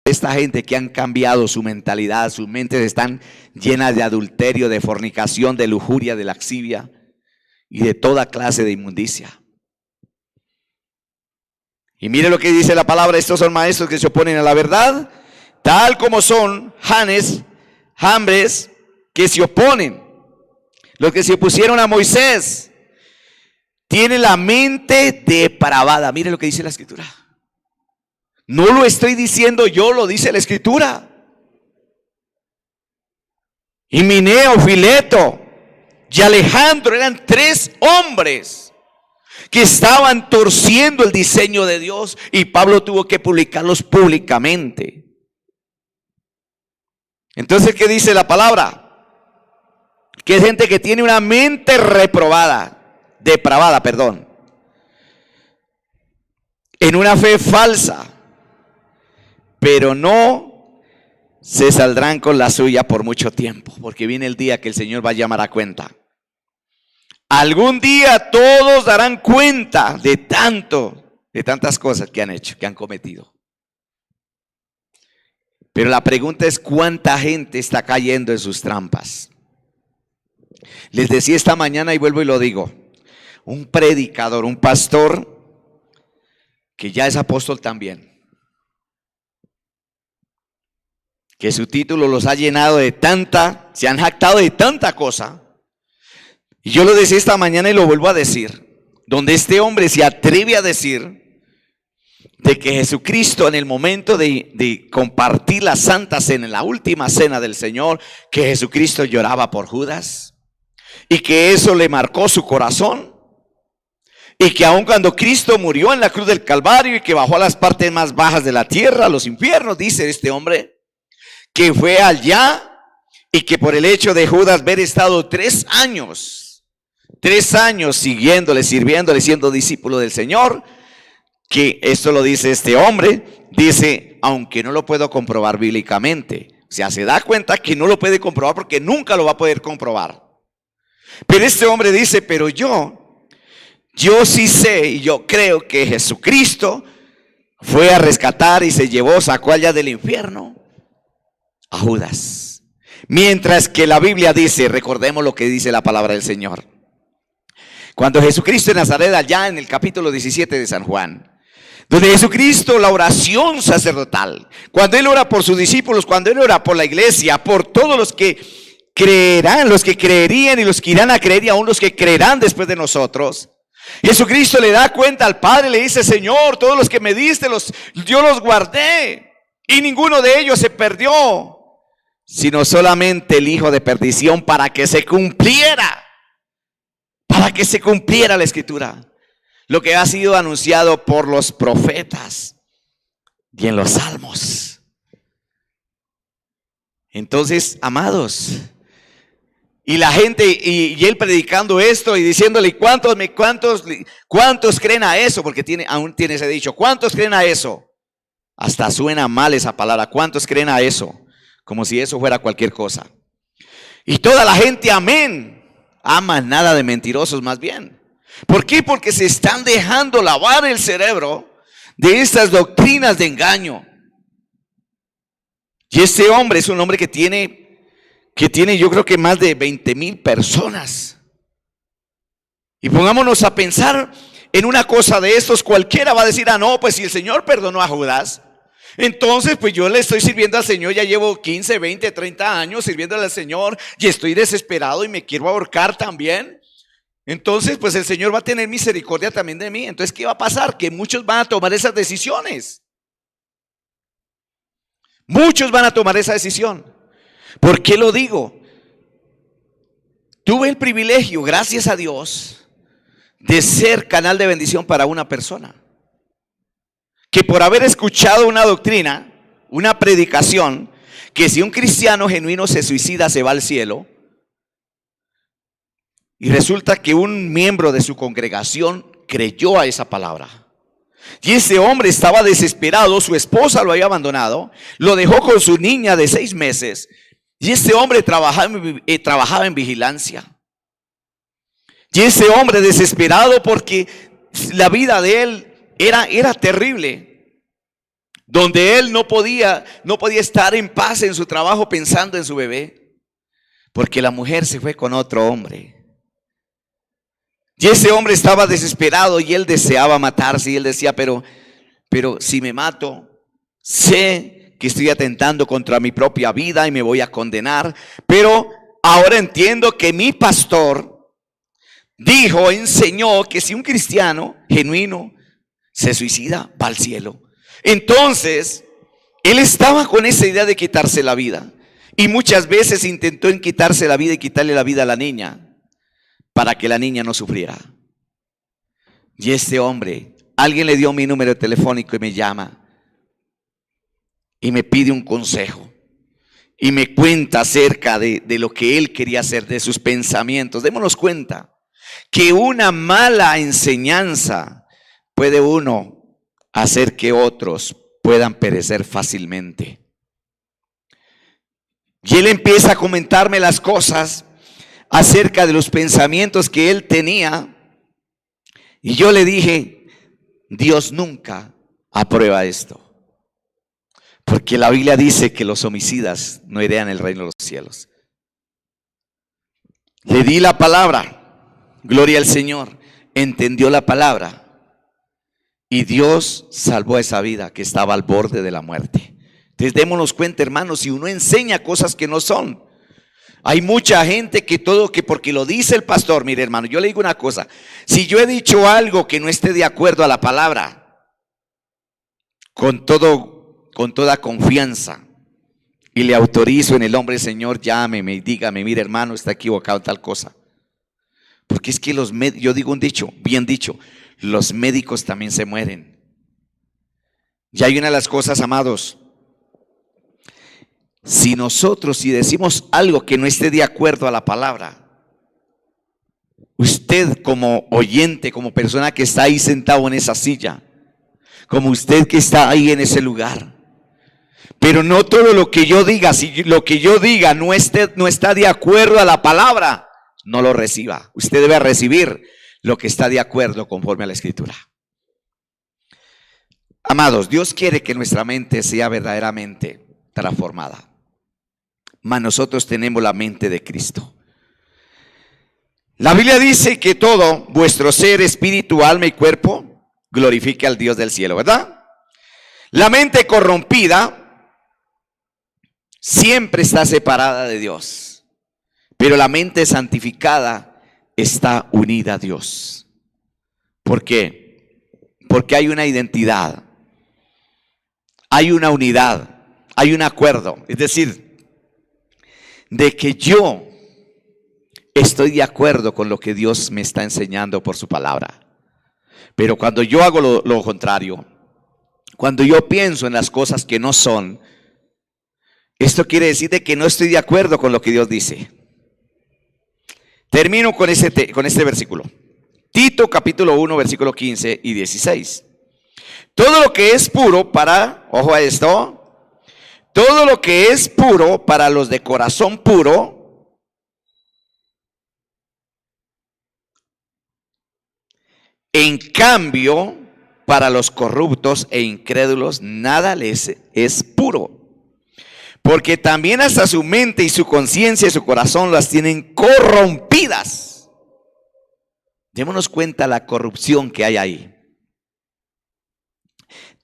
Esta gente que han cambiado su mentalidad, sus mentes están llenas de adulterio, de fornicación, de lujuria, de laxivia y de toda clase de inmundicia. Y mire lo que dice la palabra, estos son maestros que se oponen a la verdad, tal como son Janes, Jambres, que se oponen. Los que se opusieron a Moisés tienen la mente depravada. Mire lo que dice la Escritura. No lo estoy diciendo yo, lo dice la Escritura. Himeneo, Fileto y Alejandro eran 3 hombres que estaban torciendo el diseño de Dios, y Pablo tuvo que publicarlos públicamente. Entonces, ¿qué dice la palabra? Que es gente que tiene una mente depravada, en una fe falsa, pero no se saldrán con la suya por mucho tiempo, porque viene el día que el Señor va a llamar a cuenta. Algún día todos darán cuenta de tantas cosas que han hecho, que han cometido. Pero la pregunta es, ¿cuánta gente está cayendo en sus trampas? Les decía esta mañana y vuelvo y lo digo, un predicador, un pastor que ya es apóstol también, que su título los ha llenado de se han jactado de tanta cosa. Y yo lo decía esta mañana y lo vuelvo a decir. donde este hombre se atreve a decir de que Jesucristo, en el momento de compartir la Santa Cena, en la última cena del Señor, que Jesucristo lloraba por Judas y que eso le marcó su corazón, y que aun cuando Cristo murió en la cruz del Calvario y que bajó a las partes más bajas de la tierra, a los infiernos, dice este hombre, que fue allá y que por el hecho de Judas haber estado 3 años siguiéndole, sirviéndole, siendo discípulo del Señor, que esto lo dice este hombre, dice, aunque no lo puedo comprobar bíblicamente, o sea, se da cuenta que no lo puede comprobar porque nunca lo va a poder comprobar. Pero este hombre dice, pero yo sí sé y yo creo que Jesucristo fue a rescatar y se llevó, sacó allá del infierno a Judas. Mientras que la Biblia dice, recordemos lo que dice la palabra del Señor. Cuando Jesucristo de Nazaret, allá en el capítulo 17 de San Juan, donde Jesucristo, la oración sacerdotal, cuando Él ora por sus discípulos, cuando Él ora por la iglesia, por todos los que creerán, los que creerían y los que irán a creer y aún los que creerán después de nosotros, Jesucristo le da cuenta al Padre, le dice, Señor, todos los que me diste, yo los guardé y ninguno de ellos se perdió, sino solamente el hijo de perdición, para que se cumpliera la Escritura, lo que ha sido anunciado por los profetas y en los salmos. Entonces, amados, y la gente, y él predicando esto y diciéndole, ¿cuántos creen a eso? Porque aún tiene ese dicho, ¿cuántos creen a eso? Hasta suena mal esa palabra, ¿cuántos creen a eso? Como si eso fuera cualquier cosa. Y toda la gente, amén, ama nada de mentirosos más bien. ¿Por qué? Porque se están dejando lavar el cerebro de estas doctrinas de engaño. Y este hombre es un hombre que tiene yo creo que más de 20,000 personas. Y pongámonos a pensar en una cosa de estos. Cualquiera va a decir, no, pues si el Señor perdonó a Judas, entonces pues yo le estoy sirviendo al Señor, ya llevo 15, 20, 30 años sirviéndole al Señor y estoy desesperado y me quiero ahorcar también. Entonces pues el Señor va a tener misericordia también de mí. Entonces, ¿qué va a pasar? Que muchos van a tomar esas decisiones. Muchos van a tomar esa decisión. ¿Por qué lo digo? Tuve el privilegio, gracias a Dios, de ser canal de bendición para una persona que por haber escuchado una doctrina, una predicación, que si un cristiano genuino se suicida se va al cielo, y resulta que un miembro de su congregación creyó a esa palabra. Y ese hombre estaba desesperado, su esposa lo había abandonado, lo dejó con su niña de 6 meses. Y ese hombre trabajaba en vigilancia. Y ese hombre desesperado porque la vida de él era terrible. Donde él no podía estar en paz en su trabajo pensando en su bebé. Porque la mujer se fue con otro hombre. Y ese hombre estaba desesperado y él deseaba matarse. Y él decía, pero si me mato, sé que estoy atentando contra mi propia vida y me voy a condenar. Pero ahora entiendo que mi pastor enseñó que si un cristiano genuino se suicida, va al cielo. Entonces, él estaba con esa idea de quitarse la vida. Y muchas veces intentó en quitarse la vida y quitarle la vida a la niña, para que la niña no sufriera. Y este hombre, alguien le dio mi número telefónico y me llama. Y me pide un consejo. Y me cuenta acerca de lo que él quería hacer, de sus pensamientos. Démonos cuenta que una mala enseñanza puede uno hacer que otros puedan perecer fácilmente. Y él empieza a comentarme las cosas acerca de los pensamientos que él tenía. Y yo le dije, Dios nunca aprueba esto. Porque la Biblia dice que los homicidas no heredan el reino de los cielos. Le di la palabra, gloria al Señor, entendió la palabra y Dios salvó a esa vida que estaba al borde de la muerte. Entonces démonos cuenta, hermanos, si uno enseña cosas que no son, Hay mucha gente que porque lo dice el pastor, mire hermano, yo le digo una cosa, si yo he dicho algo que no esté de acuerdo a la palabra, con toda confianza, y le autorizo en el nombre del Señor, llámeme y dígame, mire hermano, está equivocado en tal cosa. Porque es que yo digo un dicho, bien dicho, los médicos también se mueren. Y hay una de las cosas, amados, si decimos algo que no esté de acuerdo a la palabra, usted como oyente, como persona que está ahí sentado en esa silla, como usted que está ahí en ese lugar, pero no todo lo que yo diga, si lo que yo diga no está de acuerdo a la palabra, no lo reciba. Usted debe recibir lo que está de acuerdo conforme a la Escritura. Amados, Dios quiere que nuestra mente sea verdaderamente transformada. Mas nosotros tenemos la mente de Cristo. La Biblia dice que todo vuestro ser, espíritu, alma y cuerpo glorifique al Dios del cielo, ¿verdad? La mente corrompida siempre está separada de Dios, pero la mente santificada está unida a Dios. ¿Por qué? Porque hay una identidad, hay una unidad, hay un acuerdo. Es decir, de que yo estoy de acuerdo con lo que Dios me está enseñando por su palabra. Pero cuando yo hago lo contrario, cuando yo pienso en las cosas que no son, esto quiere decir de que no estoy de acuerdo con lo que Dios dice. Termino con este versículo. Tito capítulo 1, versículo 15 y 16. Todo lo que es puro ojo a esto, todo lo que es puro para los de corazón puro, en cambio, para los corruptos e incrédulos, nada les es puro. Porque también hasta su mente y su conciencia y su corazón las tienen corrompidas. Démonos cuenta la corrupción que hay ahí.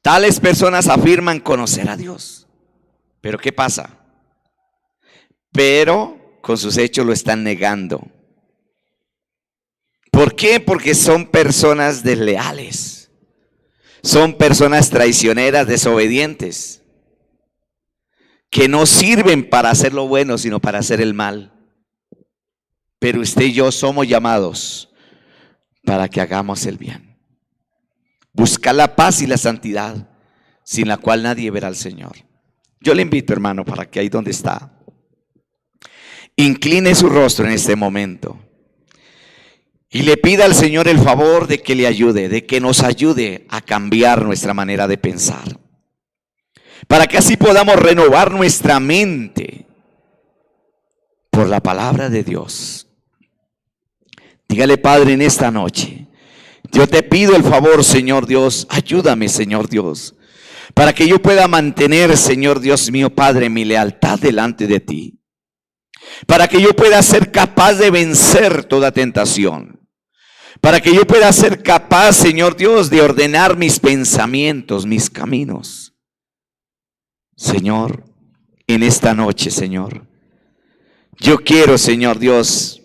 Tales personas afirman conocer a Dios. Pero ¿qué pasa? Pero con sus hechos lo están negando. ¿Por qué? Porque son personas desleales. Son personas traicioneras, desobedientes, que no sirven para hacer lo bueno, sino para hacer el mal. Pero usted y yo somos llamados para que hagamos el bien. Buscar la paz y la santidad, sin la cual nadie verá al Señor. Yo le invito, hermano, para que ahí donde está, incline su rostro en este momento y le pida al Señor el favor de que le ayude, de que nos ayude a cambiar nuestra manera de pensar, para que así podamos renovar nuestra mente por la palabra de Dios. Dígale, Padre, en esta noche, yo te pido el favor, Señor Dios, ayúdame, Señor Dios, para que yo pueda mantener, Señor Dios mío, Padre, mi lealtad delante de ti, para que yo pueda ser capaz de vencer toda tentación, para que yo pueda ser capaz, Señor Dios, de ordenar mis pensamientos, mis caminos. Señor, en esta noche, Señor, yo quiero, Señor Dios,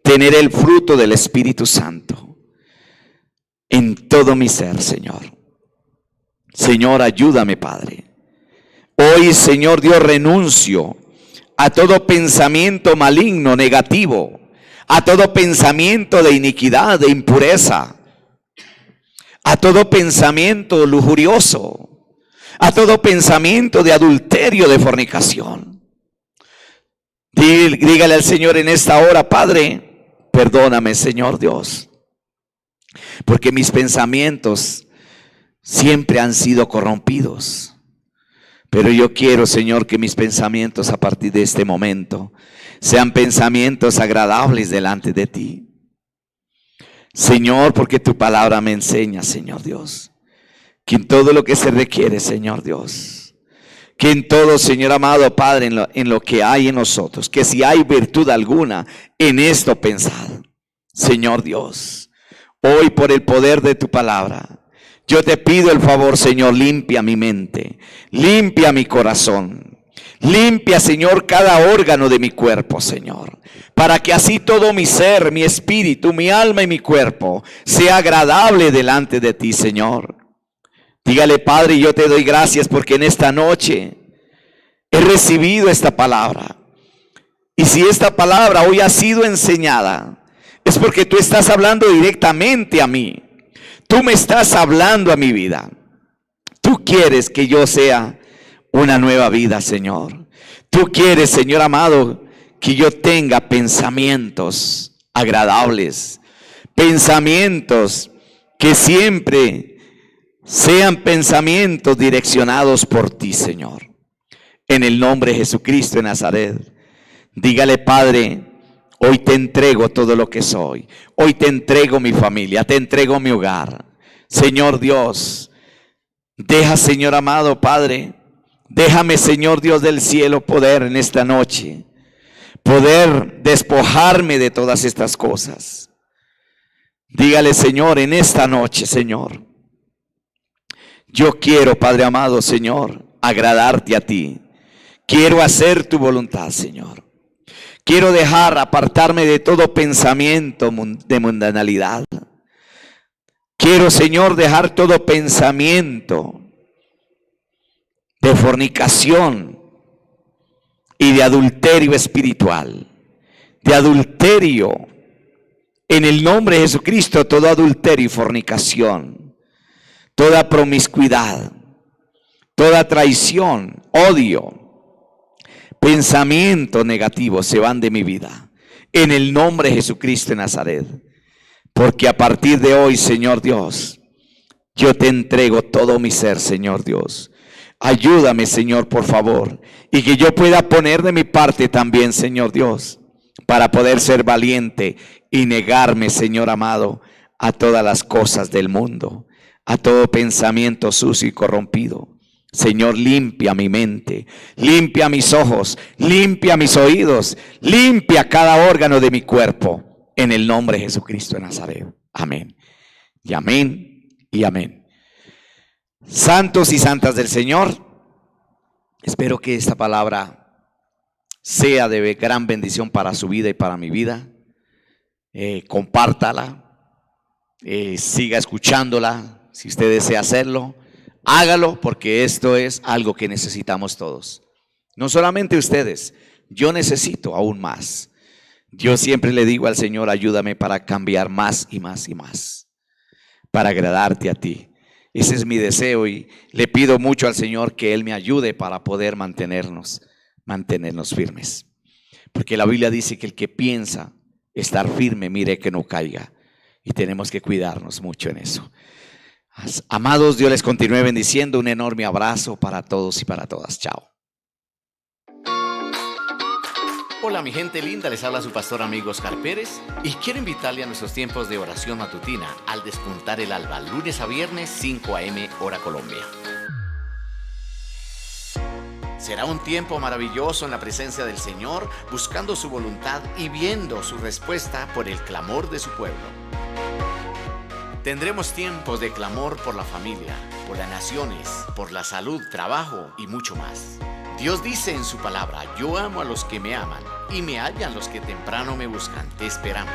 tener el fruto del Espíritu Santo en todo mi ser, Señor. Señor, ayúdame, Padre. Hoy, Señor Dios, renuncio a todo pensamiento maligno, negativo, a todo pensamiento de iniquidad, de impureza, a todo pensamiento lujurioso, a todo pensamiento de adulterio, de fornicación. Dígale al Señor en esta hora, Padre, perdóname, Señor Dios, porque mis pensamientos siempre han sido corrompidos. Pero yo quiero, Señor, que mis pensamientos a partir de este momento sean pensamientos agradables delante de ti. Señor, porque tu palabra me enseña, Señor Dios, que en todo lo que se requiere, Señor Dios, que en todo, Señor amado Padre, en lo que hay en nosotros, que si hay virtud alguna, en esto pensad, Señor Dios. Hoy, por el poder de tu palabra, yo te pido el favor, Señor, limpia mi mente, limpia mi corazón, Limpia, Señor, cada órgano de mi cuerpo, Señor, para que así todo mi ser, mi espíritu, mi alma y mi cuerpo sea agradable delante de ti, Señor. Dígale, Padre, yo te doy gracias porque en esta noche he recibido esta palabra. Y si esta palabra hoy ha sido enseñada, es porque tú estás hablando directamente a mí. Tú me estás hablando a mi vida. Tú quieres que yo sea una nueva vida, Señor. Tú quieres, Señor amado, que yo tenga pensamientos agradables, pensamientos que siempre sean pensamientos direccionados por ti, Señor. En el nombre de Jesucristo de Nazaret, dígale, Padre, hoy te entrego todo lo que soy. Hoy te entrego mi familia, te entrego mi hogar. Señor Dios, deja, Señor amado, Padre, déjame, Señor Dios del cielo, poder en esta noche, poder despojarme de todas estas cosas. Dígale, Señor, en esta noche, Señor, yo quiero, Padre amado, Señor, agradarte a ti. Quiero hacer tu voluntad, Señor. Quiero apartarme de todo pensamiento de mundanalidad. Quiero, Señor, dejar todo pensamiento de fornicación y de adulterio espiritual, de adulterio. En el nombre de Jesucristo, todo adulterio y fornicación, toda promiscuidad, toda traición, odio, pensamiento negativo se van de mi vida. En el nombre de Jesucristo de Nazaret. Porque a partir de hoy, Señor Dios, yo te entrego todo mi ser, Señor Dios. Ayúdame, Señor, por favor. Y que yo pueda poner de mi parte también, Señor Dios, para poder ser valiente y negarme, Señor amado, a todas las cosas del mundo, a todo pensamiento sucio y corrompido. Señor, limpia mi mente, limpia mis ojos, limpia mis oídos, limpia cada órgano de mi cuerpo. En el nombre de Jesucristo de Nazaret. Amén. Y amén y amén. Santos y santas del Señor, espero que esta palabra sea de gran bendición para su vida y para mi vida. Compártala, siga escuchándola. Si usted desea hacerlo, hágalo, porque esto es algo que necesitamos todos. No solamente ustedes, yo necesito aún más. Yo siempre le digo al Señor, ayúdame para cambiar más y más y más, para agradarte a ti. Ese es mi deseo y le pido mucho al Señor que Él me ayude para poder mantenernos firmes. Porque la Biblia dice que el que piensa estar firme, mire que no caiga. Y tenemos que cuidarnos mucho en eso. Amados, Dios les continúe bendiciendo. Un enorme abrazo para todos y para todas. Chao. Hola mi gente linda, les habla su pastor amigo Oscar Pérez y quiero invitarle a nuestros tiempos de oración matutina al despuntar el alba, lunes a viernes 5 a.m. hora Colombia. Será un tiempo maravilloso en la presencia del Señor, buscando su voluntad y viendo su respuesta por el clamor de su pueblo. Tendremos tiempos de clamor por la familia, por las naciones, por la salud, trabajo y mucho más. Dios dice en su palabra, yo amo a los que me aman y me hallan los que temprano me buscan. Te esperamos.